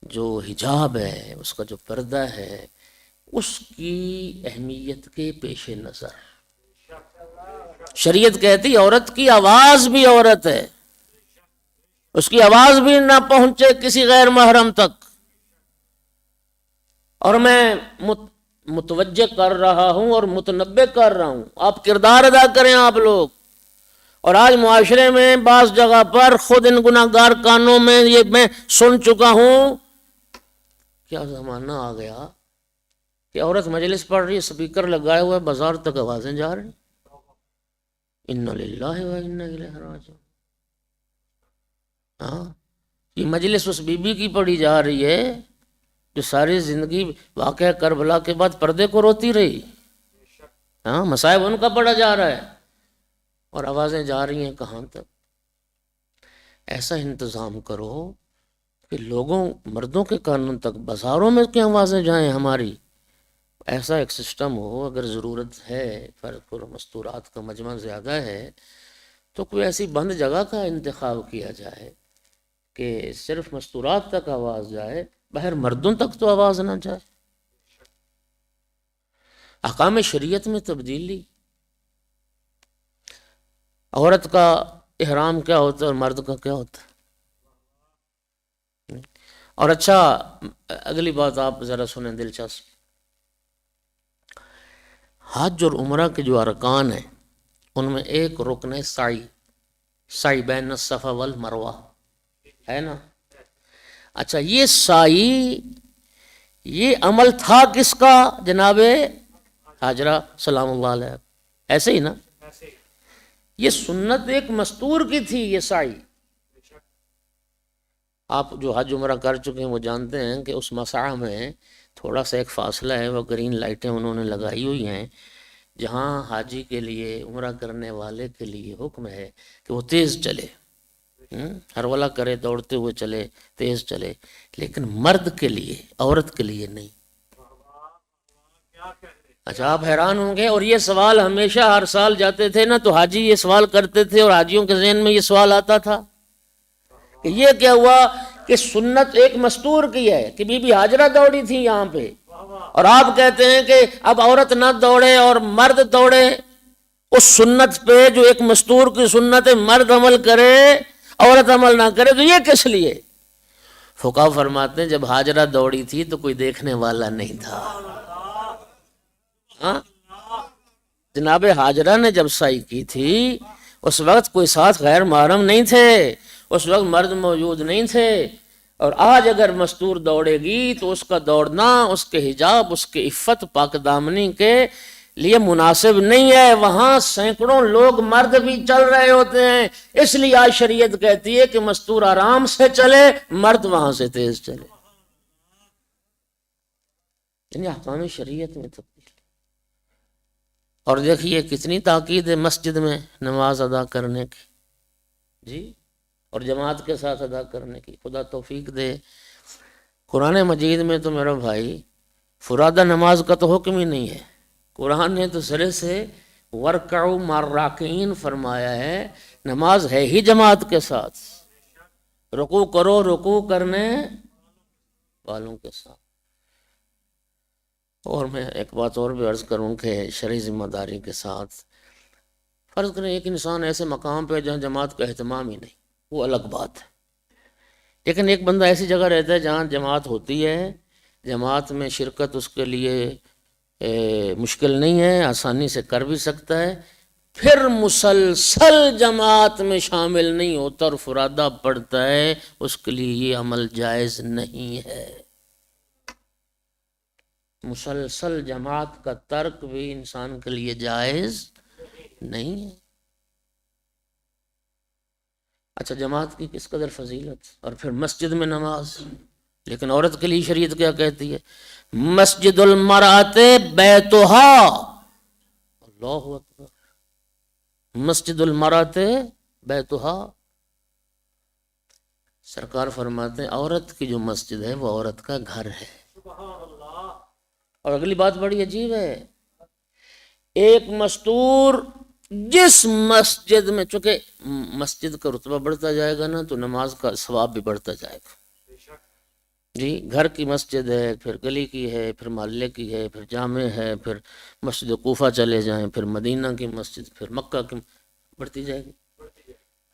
جو حجاب ہے، اس کا جو پردہ ہے، اس کی اہمیت کے پیش نظر شریعت کہتی عورت کی آواز بھی عورت ہے، اس کی آواز بھی نہ پہنچے کسی غیر محرم تک۔ اور میں متوجہ کر رہا ہوں اور متنبہ کر رہا ہوں، آپ کردار ادا کریں آپ لوگ۔ اور آج معاشرے میں بعض جگہ پر خود ان گناہگار کانوں میں یہ میں سن چکا ہوں، کیا زمانہ آ گیا کہ عورت مجلس پڑھ رہی ہے، سپیکر لگائے ہوئے، بازار تک آوازیں جا رہی، انا للہ و انا الیہ راجعون۔ ہاں، یہ مجلس اس بی بی کی پڑھی جا رہی ہے جو ساری زندگی واقعہ کربلا کے بعد پردے کو روتی رہی۔ ہاں، مصائب ان کا پڑھا جا رہا ہے اور آوازیں جا رہی ہیں کہاں تک۔ ایسا انتظام کرو کہ لوگوں، مردوں کے کانوں تک، بازاروں میں کیا آوازیں جائیں ہماری۔ ایسا ایک سسٹم ہو، اگر ضرورت ہے، فرق اور مستورات کا مجمع زیادہ ہے تو کوئی ایسی بند جگہ کا انتخاب کیا جائے کہ صرف مستورات تک آواز جائے، باہر مردوں تک تو آواز نہ جائے۔ احکام شریعت میں تبدیلی، عورت کا احرام کیا ہوتا ہے اور مرد کا کیا ہوتا ہے۔ اور اچھا، اگلی بات آپ ذرا سنیں، دلچسپ، حج اور عمرہ کے جو ارکان ہیں ان میں ایک رکن ہے سعی، سعی بین الصفا والمروہ، ہے نا۔ اچھا، یہ سعی، یہ عمل تھا کس کا؟ جناب حاجرہ سلام اللہ علیہ، ایسے ہی نا۔ یہ سنت ایک مستور کی تھی، یہ سعی۔ آپ جو حج عمرہ کر چکے ہیں وہ جانتے ہیں کہ اس مسعی میں تھوڑا سا ایک فاصلہ ہے، وہ گرین لائٹیں انہوں نے لگائی ہوئی ہیں، جہاں حاجی کے لیے، عمرہ کرنے والے کے لیے حکم ہے کہ وہ تیز چلے، ہرولہ کرے، دوڑتے ہوئے چلے، تیز چلے، لیکن مرد کے لیے، عورت کے لیے نہیں۔ اچھا، آپ حیران ہوں گے، اور یہ سوال ہمیشہ ہر سال جاتے تھے نا تو حاجی یہ سوال کرتے تھے، اور حاجیوں کے ذہن میں یہ سوال آتا تھا کہ یہ کیا ہوا کہ سنت ایک مستور کی ہے کہ بی بی حاجرہ دوڑی تھی یہاں پہ، اور آپ کہتے ہیں کہ اب عورت نہ دوڑے اور مرد دوڑے۔ اس سنت پہ جو ایک مستور کی سنت ہے، مرد عمل کرے عورت عمل نہ کرے، تو یہ کس لیے؟ فقہا فرماتے ہیں جب حاجرہ دوڑی تھی تو کوئی دیکھنے والا نہیں تھا۔ ہاں، جناب حاجرہ نے جب سعی کی تھی اس وقت کوئی ساتھ غیر محرم نہیں تھے، اس وقت مرد موجود نہیں تھے۔ اور آج اگر مستور دوڑے گی تو اس کا دوڑنا، اس کے حجاب، اس کے عفت پاک دامنی کے لیے مناسب نہیں ہے۔ وہاں سینکڑوں لوگ مرد بھی چل رہے ہوتے ہیں، اس لیے آج شریعت کہتی ہے کہ مستور آرام سے چلے، مرد وہاں سے تیز چلے۔ یعنی احکام شریعت میں تبدیل. اور دیکھیے کتنی تاکید ہے مسجد میں نماز ادا کرنے کی جی، اور جماعت کے ساتھ ادا کرنے کی. خدا توفیق دے. قرآن مجید میں تو میرا بھائی فرادہ نماز کا تو حکم ہی نہیں ہے. قرآن نے تو سرے سے ورکعوا مع الراکعین فرمایا ہے. نماز ہے ہی جماعت کے ساتھ. رکوع کرو رکوع کرنے والوں کے ساتھ. اور میں ایک بات اور بھی عرض کروں کہ شرعی ذمہ داری کے ساتھ فرض کریں ایک انسان ایسے مقام پہ جہاں جماعت کا اہتمام ہی نہیں، وہ الگ بات ہے. لیکن ایک بندہ ایسی جگہ رہتا ہے جہاں جماعت ہوتی ہے، جماعت میں شرکت اس کے لیے مشکل نہیں ہے، آسانی سے کر بھی سکتا ہے، پھر مسلسل جماعت میں شامل نہیں ہوتا اور فرادہ پڑھتا ہے، اس کے لیے یہ عمل جائز نہیں ہے. مسلسل جماعت کا ترک بھی انسان کے لیے جائز نہیں ہے. اچھا جماعت کی کس قدر فضیلت، اور پھر مسجد میں نماز. لیکن عورت کے لیے شریعت کیا کہتی ہے؟ مسجد المرأۃ بیتھا. اللہ اکبر. مسجد المرأۃ بیتھا. سرکار فرماتے ہیں عورت کی جو مسجد ہے وہ عورت کا گھر ہے. اور اگلی بات بڑی عجیب ہے، ایک مستور جس مسجد میں، چونکہ مسجد کا رتبہ بڑھتا جائے گا نا تو نماز کا ثواب بھی بڑھتا جائے گا جی. گھر کی مسجد ہے، پھر گلی کی ہے، پھر محلے کی ہے، پھر جامع ہے، پھر مسجد کوفہ چلے جائیں، پھر مدینہ کی مسجد، پھر مکہ کی، بڑھتی جائے گی.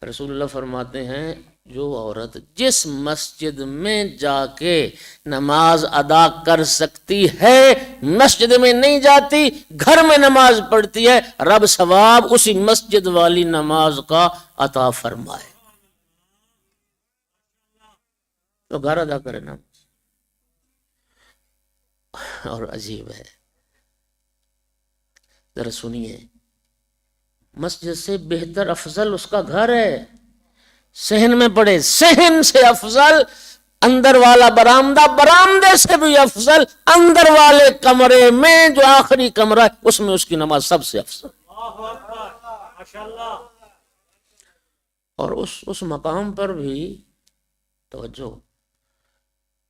رسول اللہ فرماتے ہیں جو عورت جس مسجد میں جا کے نماز ادا کر سکتی ہے مسجد میں نہیں جاتی، گھر میں نماز پڑھتی ہے، رب ثواب اسی مسجد والی نماز کا عطا فرمائے. تو گھر ادا کرے نا. اور عجیب ہے، ذرا سنیے، مسجد سے بہتر افضل اس کا گھر ہے. صحن میں پڑے، صحن سے افضل اندر والا برآمدہ، برآمدے سے بھی افضل اندر والے کمرے میں جو آخری کمرہ ہے اس میں اس کی نماز سب سے افضل. اور اس مقام پر بھی توجہ،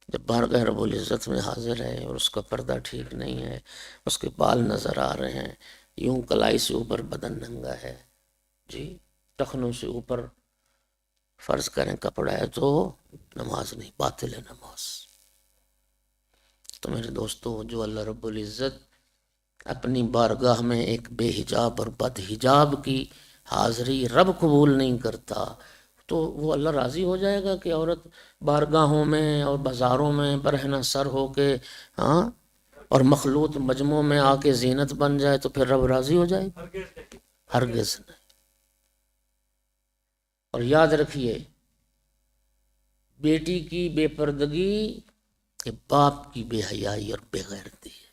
جب بارگاہ رب العزت میں حاضر ہے اور اس کا پردہ ٹھیک نہیں ہے، اس کے بال نظر آ رہے ہیں، یوں کلائی سے اوپر بدن ننگا ہے جی، ٹخنوں سے اوپر فرض کریں کپڑا ہے، تو نماز نہیں، باطل ہے نماز. تو میرے دوستو، جو اللہ رب العزت اپنی بارگاہ میں ایک بے حجاب اور بد حجاب کی حاضری رب قبول نہیں کرتا، تو وہ اللہ راضی ہو جائے گا کہ عورت بارگاہوں میں اور بازاروں میں برہنہ سر ہو کے اور مخلوط مجموع میں آ کے زینت بن جائے تو پھر رب راضی ہو جائے گا؟ ہرگز نہیں. اور یاد رکھیے، بیٹی کی بے پردگی کہ باپ کی بے حیائی اور بے غیرتی ہے.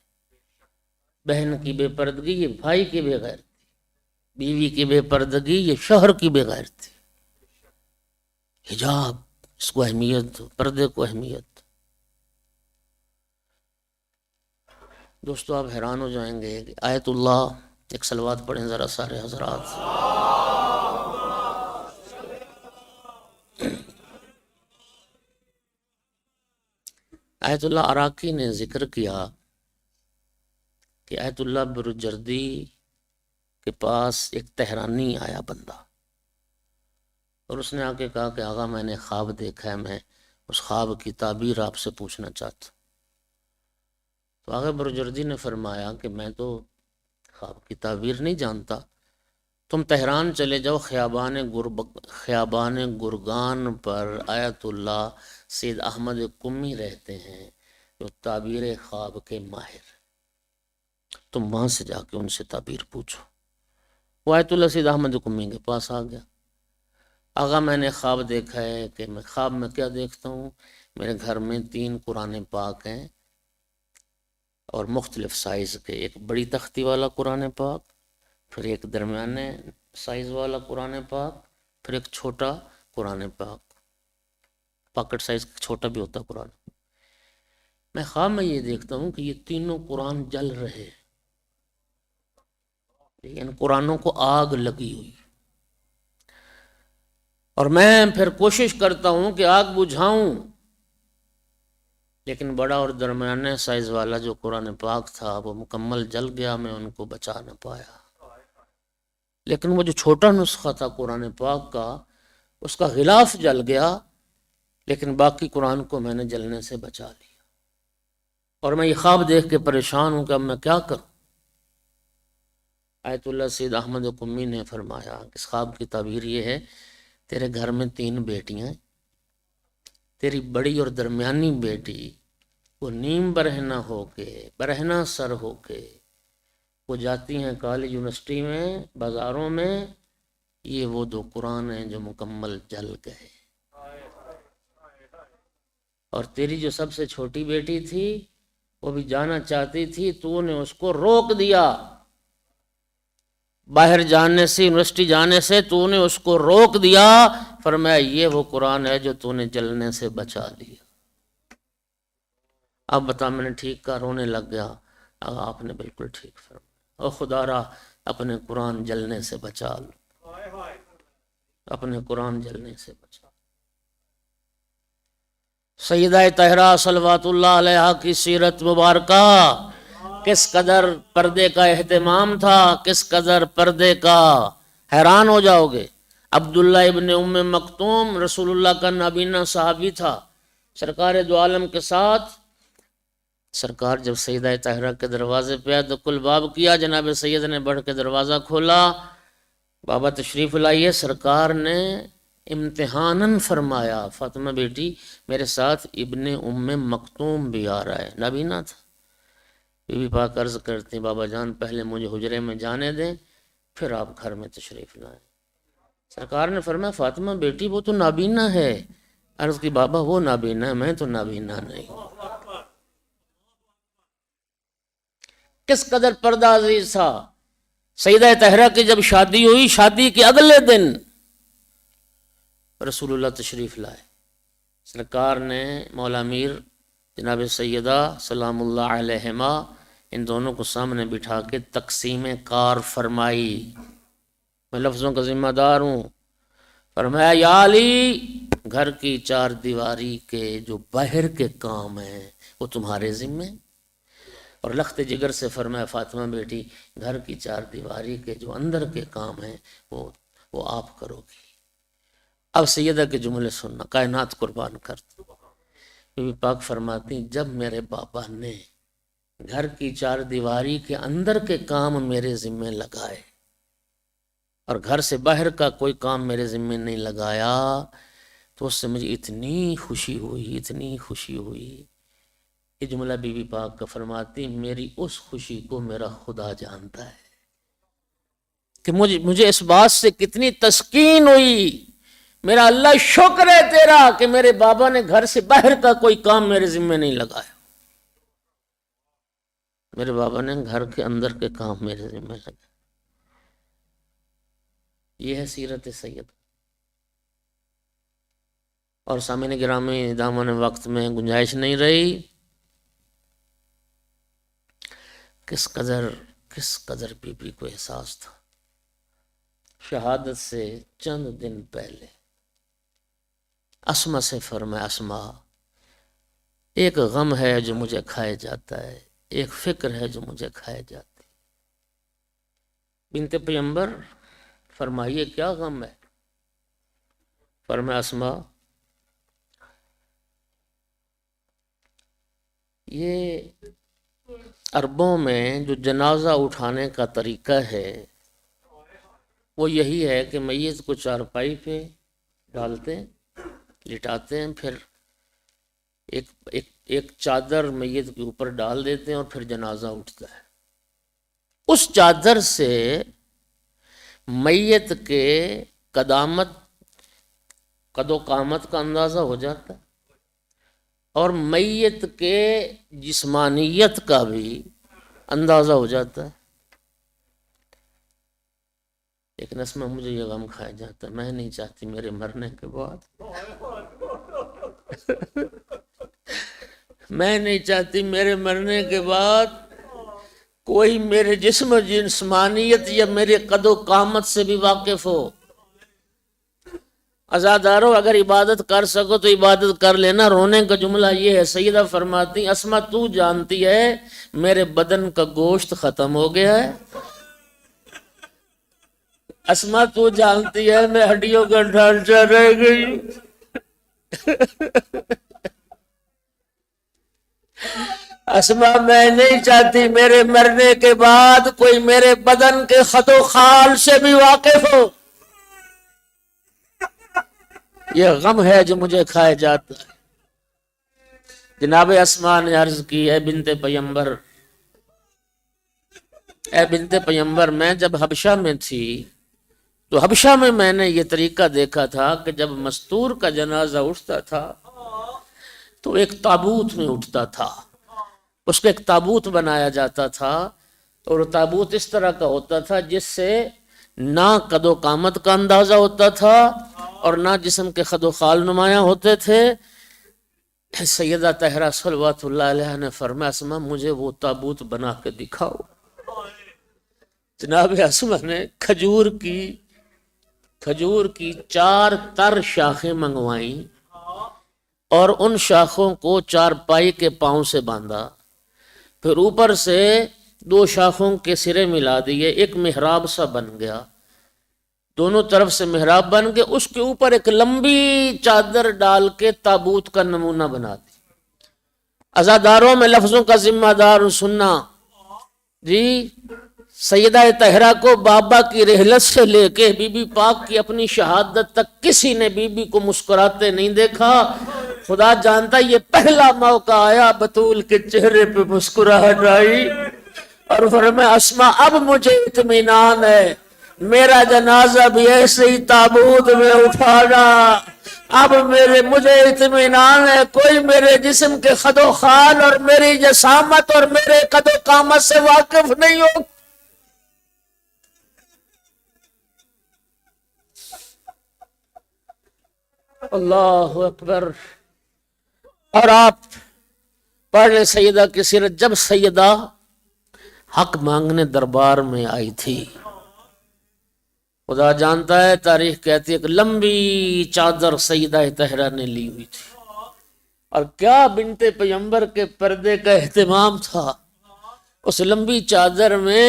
بہن کی بے پردگی یہ بھائی کی بے غیرتی، بیوی کی بے پردگی یہ شوہر کی بے غیرتی. حجاب اس کو اہمیت دو، پردے کو اہمیت. دوستو آپ حیران ہو جائیں گے کہ آیت اللہ، ایک صلوات پڑھیں ذرا سارے حضرات. آیت اللہ عراقی نے ذکر کیا کہ آیت اللہ برجردی کے پاس ایک تہرانی آیا بندہ، اور اس نے آ کے کہا کہ آقا میں نے خواب دیکھا ہے، میں اس خواب کی تعبیر آپ سے پوچھنا چاہتا ہوں. تو آقا برجردی نے فرمایا کہ میں تو خواب کی تعبیر نہیں جانتا، تم تہران چلے جاؤ، خیابان گرگان پر آیت اللہ سید احمد قمی رہتے ہیں جو تعبیر خواب کے ماہر، تم وہاں سے جا کے ان سے تعبیر پوچھو. وہ آیت اللہ سید احمد قمی کے پاس آ گیا. آقا میں نے خواب دیکھا ہے کہ میں خواب میں کیا دیکھتا ہوں، میرے گھر میں 3 قرآن پاک ہیں اور مختلف سائز کے، ایک بڑی تختی والا قرآن پاک، پھر ایک درمیانے سائز والا قرآن پاک، پھر ایک چھوٹا قرآن پاک، پاکٹ سائز چھوٹا بھی ہوتا قرآن. میں خواب میں یہ دیکھتا ہوں کہ یہ تینوں قرآن جل رہے، ان قرآنوں کو آگ لگی ہوئی، اور میں پھر کوشش کرتا ہوں کہ آگ بجھاؤں، لیکن بڑا اور درمیانے سائز والا جو قرآن پاک تھا وہ مکمل جل گیا، میں ان کو بچا نہ پایا۔ لیکن وہ جو چھوٹا نسخہ تھا قرآن پاک کا، اس کا غلاف جل گیا، لیکن باقی قرآن کو میں نے جلنے سے بچا لیا۔ اور میں یہ خواب دیکھ کے پریشان ہوں کہ اب میں کیا کروں۔ آیت اللہ سید احمد قمی نے فرمایا، اس خواب کی تعبیر یہ ہے، تیرے گھر میں 3 بیٹیاں ہیں، تیری بڑی اور درمیانی بیٹی وہ نیم برہنہ ہو کے، برہنہ سر ہو کے وہ جاتی ہیں کالج یونیورسٹی میں، بازاروں میں، یہ وہ 2 قرآن ہیں جو مکمل جل گئے۔ اور تیری جو سب سے چھوٹی بیٹی تھی وہ بھی جانا چاہتی تھی، تو نے اس کو روک دیا، باہر جانے سے، یونیورسٹی جانے سے تو نے اس کو روک دیا۔ فرمایا یہ وہ قرآن ہے جو تو نے جلنے سے بچا لیا۔ اب بتا، میں نے ٹھیک کہا؟ رونے لگ گیا۔ آپ نے بالکل ٹھیک فرمایا، او خدا را اپنے قرآن جلنے سے بچا لو، اپنے قرآن جلنے سے بچا۔ سیدہ طاہرہ صلوات اللہ علیہا کی سیرت مبارکہ، کس قدر پردے کا اہتمام تھا، کس قدر پردے کا، حیران ہو جاؤ گے۔ عبداللہ ابن ام مکتوم رسول اللہ کا نابینا صحابی تھا، سرکار دو عالم کے ساتھ۔ سرکار جب سیدہ طاہرہ کے دروازے پہ آئے تو کل باب کیا، جناب سید نے بڑھ کے دروازہ کھولا، بابا تشریف لائیے۔ سرکار نے امتحاناً فرمایا، فاطمہ بیٹی میرے ساتھ ابن ام مکتوم بھی آ رہا ہے، نابینا تھا۔ بی بی پاک عرض کرتی، بابا جان پہلے مجھے حجرے میں جانے دیں، پھر آپ گھر میں تشریف لائیں۔ سرکار نے فرمایا، فاطمہ بیٹی وہ تو نابینا ہے۔ عرض کی، بابا وہ نابینا ہے، میں تو نابینا نہیں۔ کس قدر پردہ عزیز تھا۔ سیدہ طاہرہ کی جب شادی ہوئی، شادی کے اگلے دن رسول اللہ تشریف لائے۔ سرکار نے مولا میر جناب سیدہ سلام اللہ علیہما ان دونوں کو سامنے بٹھا کے تقسیم کار فرمائی۔ میں لفظوں کا ذمہ دار ہوں۔ فرمایا، یا علی، گھر کی 4 دیواری کے جو باہر کے کام ہیں وہ تمہارے ذمہ، اور لخت جگر سے فرمایا، فاطمہ بیٹی گھر کی 4 دیواری کے جو اندر کے کام ہیں وہ آپ کرو گی۔ اب سیدہ کے جملے سننا، کائنات قربان کرتا۔ بی بی پاک فرماتی، جب میرے بابا نے گھر کی 4 دیواری کے اندر کے کام میرے ذمہ لگائے اور گھر سے باہر کا کوئی کام میرے ذمہ نہیں لگایا، تو اس سے مجھے اتنی خوشی ہوئی، اتنی خوشی ہوئی۔ یہ جملہ بی بی پاک کا فرماتی، میری اس خوشی کو میرا خدا جانتا ہے کہ مجھے اس بات سے کتنی تسکین ہوئی۔ میرا اللہ شکر ہے تیرا کہ میرے بابا نے گھر سے باہر کا کوئی کام میرے ذمہ نہیں لگایا، میرے بابا نے گھر کے اندر کے کام میرے ذمہ لگائے۔ یہ ہے سیرت سید۔ اور سامعین گرامی، دامن وقت میں گنجائش نہیں رہی، کس قدر بی بی کو احساس تھا۔ شہادت سے چند دن پہلے اسما سے فرمایا، اسما ایک غم ہے جو مجھے کھائے جاتا ہے، ایک فکر ہے جو مجھے کھائے جاتی۔ بنت پیغمبر فرمائیے کیا غم ہے؟ فرمایا، اسما یہ عربوں میں جو جنازہ اٹھانے کا طریقہ ہے وہ یہی ہے کہ میت کو چارپائی پہ ڈالتے ہیں، لٹاتے ہیں، پھر ایک چادر میت کے اوپر ڈال دیتے ہیں اور پھر جنازہ اٹھتا ہے۔ اس چادر سے میت کے قد و قامت کا اندازہ ہو جاتا ہے، اور میت کے جسمانیت کا بھی اندازہ ہو جاتا ہے۔ لیکن اسما مجھے یہ غم کھایا جاتا ہے، میں نہیں چاہتی میرے مرنے کے بعد میں نہیں چاہتی میرے مرنے کے بعد کوئی میرے جسم و جسمانیت یا میرے قد و قامت سے بھی واقف ہو۔ عزادارو اگر عبادت کر سکو تو عبادت کر لینا۔ رونے کا جملہ یہ ہے، سیدہ فرماتی اسما تو جانتی ہے میرے بدن کا گوشت ختم ہو گیا ہے، اسما تو جانتی ہے میں ہڈیوں کا ڈھانچہ رہ گئی، اسما میں نہیں چاہتی میرے مرنے کے بعد کوئی میرے بدن کے خط و خال سے بھی واقف ہو۔ یہ غم ہے جو مجھے کھائے جاتا ہے۔ جناب اسما نے عرض کی، اے بنت پیمبر، اے بنت پیمبر، میں جب حبشہ میں تھی تو حبشہ میں نے یہ طریقہ دیکھا تھا کہ جب مستور کا جنازہ اٹھتا تھا تو ایک تابوت میں اٹھتا تھا، اس کو ایک تابوت بنایا جاتا تھا، اور تابوت اس طرح کا ہوتا تھا جس سے نہ قد و قامت کا اندازہ ہوتا تھا اور نہ جسم کے خد و خال نمایاں ہوتے تھے۔ سیدہ طاہرہ صلوات اللہ علیہ نے فرمایا اسما مجھے وہ تابوت بنا کے دکھاؤ۔ جناب اسما نے کھجور کی 4 تر شاخیں منگوائیں اور ان شاخوں کو 4 پائی کے پاؤں سے باندھا، پھر اوپر سے 2 شاخوں کے سرے ملا دیے، ایک محراب سا بن گیا، دونوں طرف سے محراب بن گئے، اس کے اوپر ایک لمبی چادر ڈال کے تابوت کا نمونہ بنا دی۔ عزاداروں میں لفظوں کا ذمہ دار سننا جی، سیدہ طاہرہ کو بابا کی رحلت سے لے کے بی بی پاک کی اپنی شہادت تک کسی نے بی بی کو مسکراتے نہیں دیکھا۔ خدا جانتا یہ پہلا موقع آیا بطول کے چہرے پہ مسکراہٹ آئی اور فرمایا اسما اب مجھے اطمینان ہے، میرا جنازہ بھی ایسے ہی تابوت میں اٹھانا، اب مجھے اطمینان ہے کوئی میرے جسم کے خد و خال اور میری جسامت اور میرے قد و قامت سے واقف نہیں ہو۔ اللہ اکبر۔ اور آپ پڑھ لیں سیدہ کی سیرت، جب سیدہ حق مانگنے دربار میں آئی تھی، خدا جانتا ہے تاریخ کہتی ہے کہ لمبی چادر سیدہ طاہرہ نے لی ہوئی تھی، اور کیا بنت پیمبر کے پردے کا اہتمام تھا۔ اس لمبی چادر میں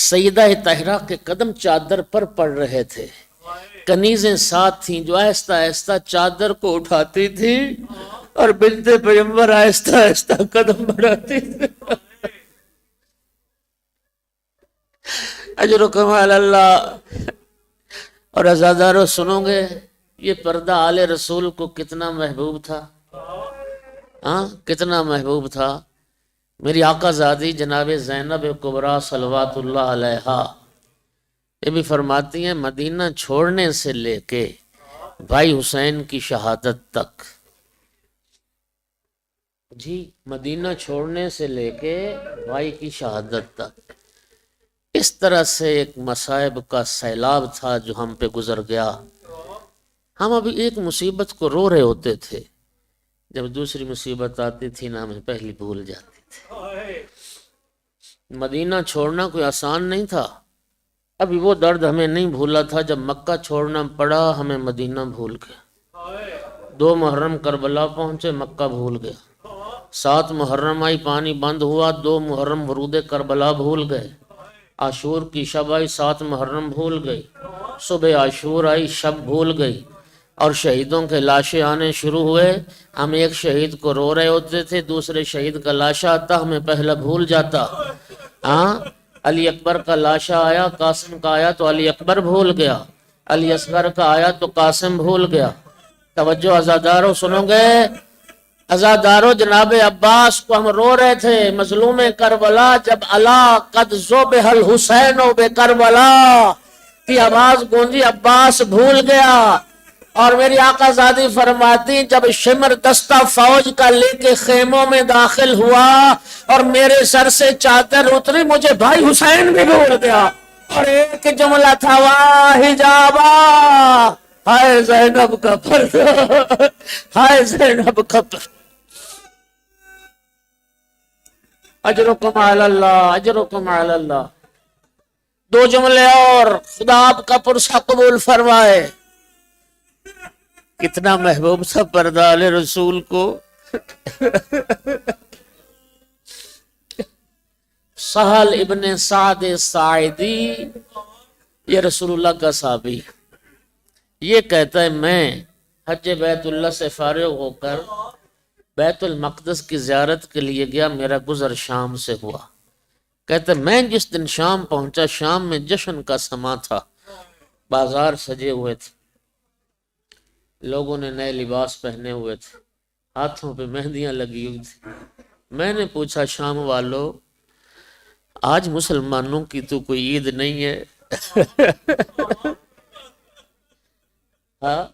سیدہ طاہرہ کے قدم چادر پر پڑ رہے تھے، کنیزیں ساتھ تھیں جو آہستہ آہستہ چادر کو اٹھاتی تھی اور بنت پیمبر آہستہ آہستہ قدم بڑھاتی تھی۔ اجرکم علی اللہ۔ اور عزادارو سنو گے یہ پردہ آل رسول کو کتنا محبوب تھا، کتنا محبوب تھا۔ میری آقا زادی جناب زینب کبریٰ صلوات اللہ علیہا یہ بھی فرماتی ہیں مدینہ چھوڑنے سے لے کے بھائی حسین کی شہادت تک، جی مدینہ چھوڑنے سے لے کے بھائی کی شہادت تک اس طرح سے ایک مصائب کا سیلاب تھا جو ہم پہ گزر گیا۔ ہم ابھی ایک مصیبت کو رو رہے ہوتے تھے، جب دوسری مصیبت آتی تھی نا ہمیں پہلی بھول جاتی تھی۔ مدینہ چھوڑنا کوئی آسان نہیں تھا، ابھی وہ درد ہمیں نہیں بھولا تھا جب مکہ چھوڑنا پڑا، ہمیں مدینہ بھول گیا۔ 2 محرم کربلا پہنچے، مکہ بھول گیا۔ 7 محرم آئی، پانی بند ہوا، 2 محرم ورود کربلا بھول گئے۔ عاشور کی شب آئی، 7 محرم بھول گئی۔ صبح عاشور آئی، شب بھول گئی، اور شہیدوں کے لاشیں آنے شروع ہوئے۔ ہم ایک شہید کو رو رہے ہوتے تھے، دوسرے شہید کا لاشا آتا ہمیں پہلا بھول جاتا۔ علی اکبر کا لاشا آیا، قاسم کا آیا تو علی اکبر بھول گیا، علی اصغر کا آیا تو قاسم بھول گیا۔ توجہ عزادارو سنو گے، عزادارو جناب عباس کو ہم رو رہے تھے، مظلوم کربلا جب الا قد ذبح الحسین بکربلا کی آواز گونجی عباس بھول گیا۔ اور میری آقا زادی فرماتی جب شمر دستہ فوج کا لے کے خیموں میں داخل ہوا اور میرے سر سے چادر اتری، مجھے بھائی حسین بھی بھول گیا، اور ایک جملہ تھا واہ حجابا، ہائے زینب کا پردہ، ہائے زینب کا پردہ۔ اجرکم علی اللہ، اجرکم علی اللہ۔ دو جملے اور، خدا آپ کا پرسہ قبول فرمائے۔ کتنا محبوب تھا پردال رسول کو۔ سہل ابن سعد ساعدی، یہ رسول اللہ کا صحابی، یہ کہتا ہے میں حج بیت اللہ سے فارغ ہو کر بیت المقدس کی زیارت کے لیے گیا، میرا گزر شام سے ہوا۔ کہتا ہے میں جس دن شام پہنچا، شام میں جشن کا سما تھا، بازار سجے ہوئے تھے، لوگوں نے نئے لباس پہنے ہوئے تھے، ہاتھوں پہ مہندیاں لگی ہوئی تھی۔ میں نے پوچھا شام والو، آج مسلمانوں کی تو کوئی عید نہیں ہے؟ ہاں،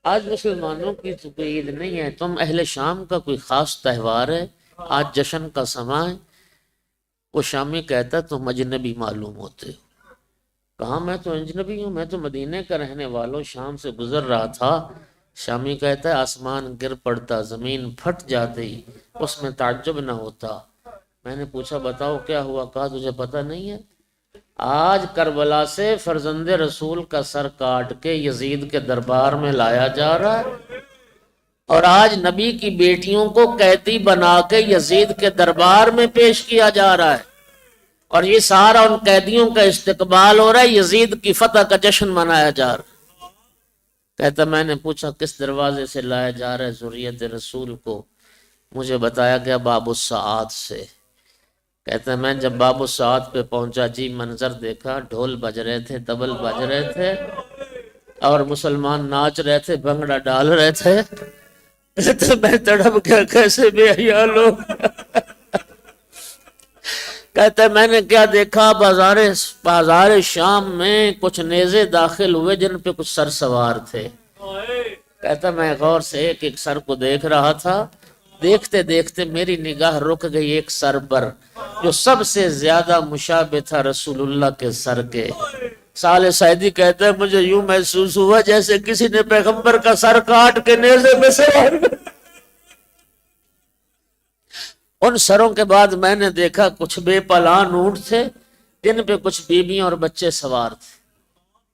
آج مسلمانوں کی تو کوئی عید نہیں ہے، تم اہل شام کا کوئی خاص تہوار ہے، آج جشن کا سما ہے؟ وہ شامی کہتا تم اجنبی معلوم ہوتے ہو۔ کہا میں تو اجنبی ہوں، میں تو مدینے کا رہنے والوں، شام سے گزر رہا تھا۔ شامی کہتا ہے آسمان گر پڑتا، زمین پھٹ جاتی، اس میں تعجب نہ ہوتا۔ میں نے پوچھا بتاؤ کیا ہوا؟ کہا تجھے پتہ نہیں ہے، آج کربلا سے فرزند رسول کا سر کاٹ کے یزید کے دربار میں لایا جا رہا ہے، اور آج نبی کی بیٹیوں کو قیدی بنا کے یزید کے دربار میں پیش کیا جا رہا ہے، اور یہ سارا ان قیدیوں کا استقبال ہو رہا ہے، یزید کی فتح کا جشن منایا جا رہا ہے۔ کہتا میں نے پوچھا کس دروازے سے لایا جا رہا ہے ذریت رسول کو؟ مجھے بتایا گیا باب الساعات سے۔ کہتا میں جب باب الساعات پہ پہنچا، جی منظر دیکھا، ڈھول بج رہے تھے، طبل بج رہے تھے، اور مسلمان ناچ رہے تھے، بھنگڑا ڈال رہے تھے۔ تو میں تڑپ گیا، کیسے بے حیا لوگ۔ کہتا ہے میں نے کیا دیکھا، بازار شام میں کچھ نیزے داخل ہوئے جن پہ کچھ سر سوار تھے۔ کہتا میں غور سے ایک ایک سر کو دیکھ رہا تھا، دیکھتے دیکھتے میری نگاہ رک گئی ایک سر پر جو سب سے زیادہ مشابہ تھا رسول اللہ کے سر کے۔ صالح سعیدی کہتا ہے مجھے یوں محسوس ہوا جیسے کسی نے پیغمبر کا سر کاٹ کے نیزے پہ سوار کر۔ ان سروں کے بعد میں نے دیکھا کچھ بے پالان اونٹ تھے جن پہ کچھ بیویاں اور بچے سوار تھے۔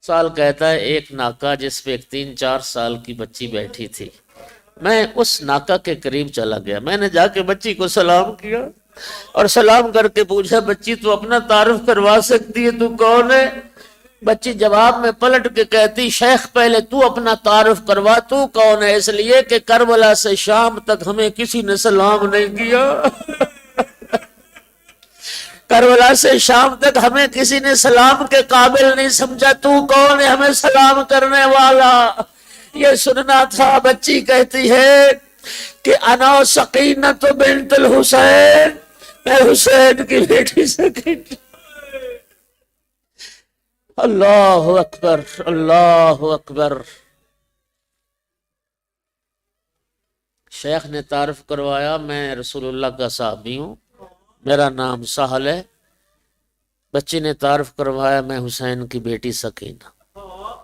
سال کہتا ہے ایک ناکا جس پہ ایک 3-4 سال کی بچی بیٹھی تھی، میں اس ناکا کے قریب چلا گیا، میں نے جا کے بچی کو سلام کیا اور سلام کر کے پوچھا بچی تو اپنا تعارف کروا سکتی ہے، تو کون ہے؟ بچی جواب میں پلٹ کے کہتی شیخ پہلے تو اپنا تعارف کروا، تو کون ہے؟ اس لیے کہ کربلا سے شام تک ہمیں کسی نے سلام نہیں کیا۔ کربلا سے شام تک ہمیں کسی نے سلام کے قابل نہیں سمجھا، تو کون ہے ہمیں سلام کرنے والا؟ یہ سننا تھا۔ بچی کہتی ہے کہ انا سکینۃ بنت الحسین، میں حسین کی بیٹی سکینہ۔ اللہ اکبر، اللہ اکبر۔ شیخ نے تعارف کروایا میں رسول اللہ کا صحابی ہوں، میرا نام سہل ہے۔ بچی نے تعارف کروایا میں حسین کی بیٹی سکینہ۔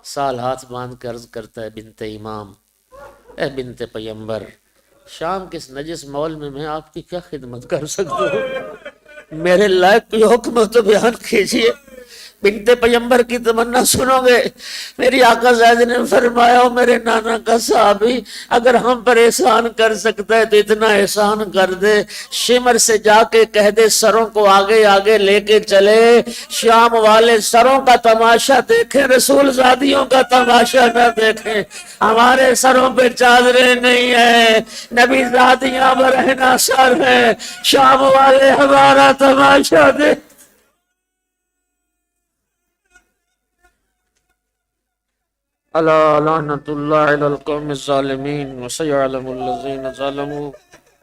سال ہاتھ باندھ کے عرض کرتا ہے بنت امام، اے بنت پیمبر، شام کس نجس مول میں آپ کی کیا خدمت کر سکتا ہوں؟ میرے لائق کوئی حکم ہو تو بیان کیجئے۔ بنت پیمبر کی تمنا سنو گے؟ میری آقا زید نے فرمایا میرے نانا کا صحابی اگر ہم پر احسان کر سکتا ہے تو اتنا احسان کر دے، شمر سے جا کے کہہ دے سروں کو آگے آگے لے کے چلے، شام والے سروں کا تماشا دیکھیں، رسول زادیوں کا تماشا نہ دیکھیں۔ ہمارے سروں پہ چادریں نہیں ہیں، نبی زادیاں برہنہ سر ہیں، شام والے ہمارا تماشا دیکھیں۔ الا لعنت اللہ علی القوم الظالمین وسيعلم الذين ظلموا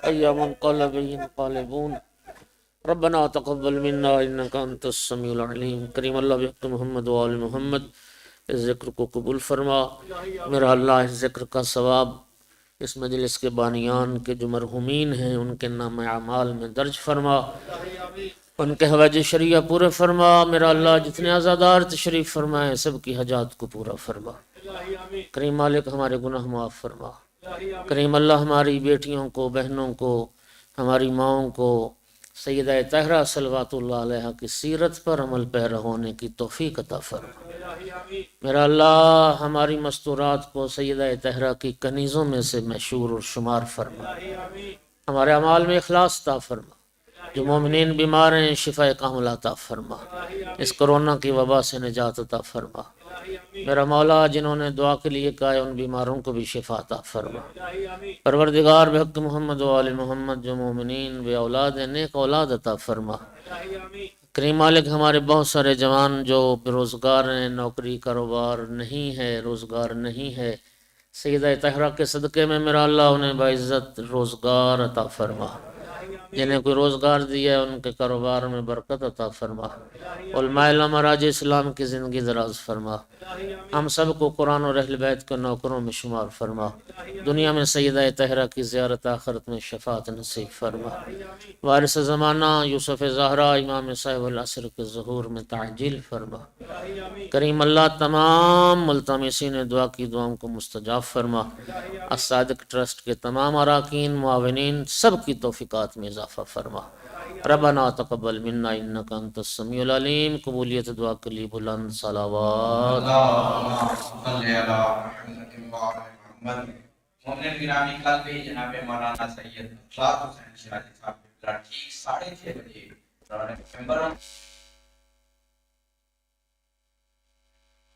اي منقلب ينقلبون ربنا تقبل منا انك انت السميع العليم۔ کریم اللہ بحق محمد و آل محمد، اس ذکر کو قبول فرما۔ میرا اللہ اس ذکر کا ثواب اس مجلس کے بانیان کے جو مرحومین ہیں ان کے نام اعمال میں درج فرما، ان کے حوائج شریعہ پورے فرما۔ میرا اللہ جتنے عزادار تشریف فرمائے سب کی حاجات کو پورا فرما۔ کریم مالک ہمارے گناہ معاف فرما۔ کریم اللہ ہماری بیٹیوں کو، بہنوں کو، ہماری ماؤں کو، سیدہ طاہرہ صلوات اللہ علیہ کی سیرت پر عمل پیرا ہونے کی توفیق عطا فرما۔ میرا اللہ ہماری مستورات کو سیدہ طاہرہ کی کنیزوں میں سے مشہور اور شمار فرما، ہمارے اعمال میں اخلاص عطا فرما، جو مومنین بیمار ہیں شفا کامل عطا فرما، اس کرونا کی وبا سے نجات عطا فرما۔ میرا مولا جنہوں نے دعا کے لیے کہا ہے ان بیماروں کو بھی شفا عطا فرما۔ پروردگار بحق محمد و آل محمد جو مومنین بے اولاد ہیں نیک اولاد عطا فرما۔ کریم مالک ہمارے بہت سارے جوان جو بے روزگار ہیں، نوکری کاروبار نہیں ہے، روزگار نہیں ہے، سیدہ طاہرہ کے صدقے میں میرا اللہ انہیں باعزت روزگار عطا فرما، جنہیں کوئی روزگار دیا ہے ان کے کاروبار میں برکت عطا فرما، علماء مراج اسلام کی زندگی دراز فرما، ہم سب کو قرآن اور اہل بیت کے نوکروں میں شمار فرما، دنیا میں سیدہ طاہرہ کی زیارت، آخرت میں شفاعت نصیب فرما، وارث زمانہ یوسف زہرا امام صاحب العصر کے ظہور میں تعجیل فرما۔ کریم اللہ تمام ملتمسین دعا کی دعاؤں کو مستجاب فرما، الصادق ٹرسٹ کے تمام اراکین معاونین سب کی توفیقات میں اضافہ فرما۔ ربنا تقبل منا انک انت السمیع العلیم، قبولیت دعا کے لیے بلند صلوات۔ اللہم صلی علی محمد و آل محمد۔ مومنین گرامی کل بھی جناب مولانا سید افلاط حسین شیرازی صاحب ٹھیک 6:30 بجے نومبر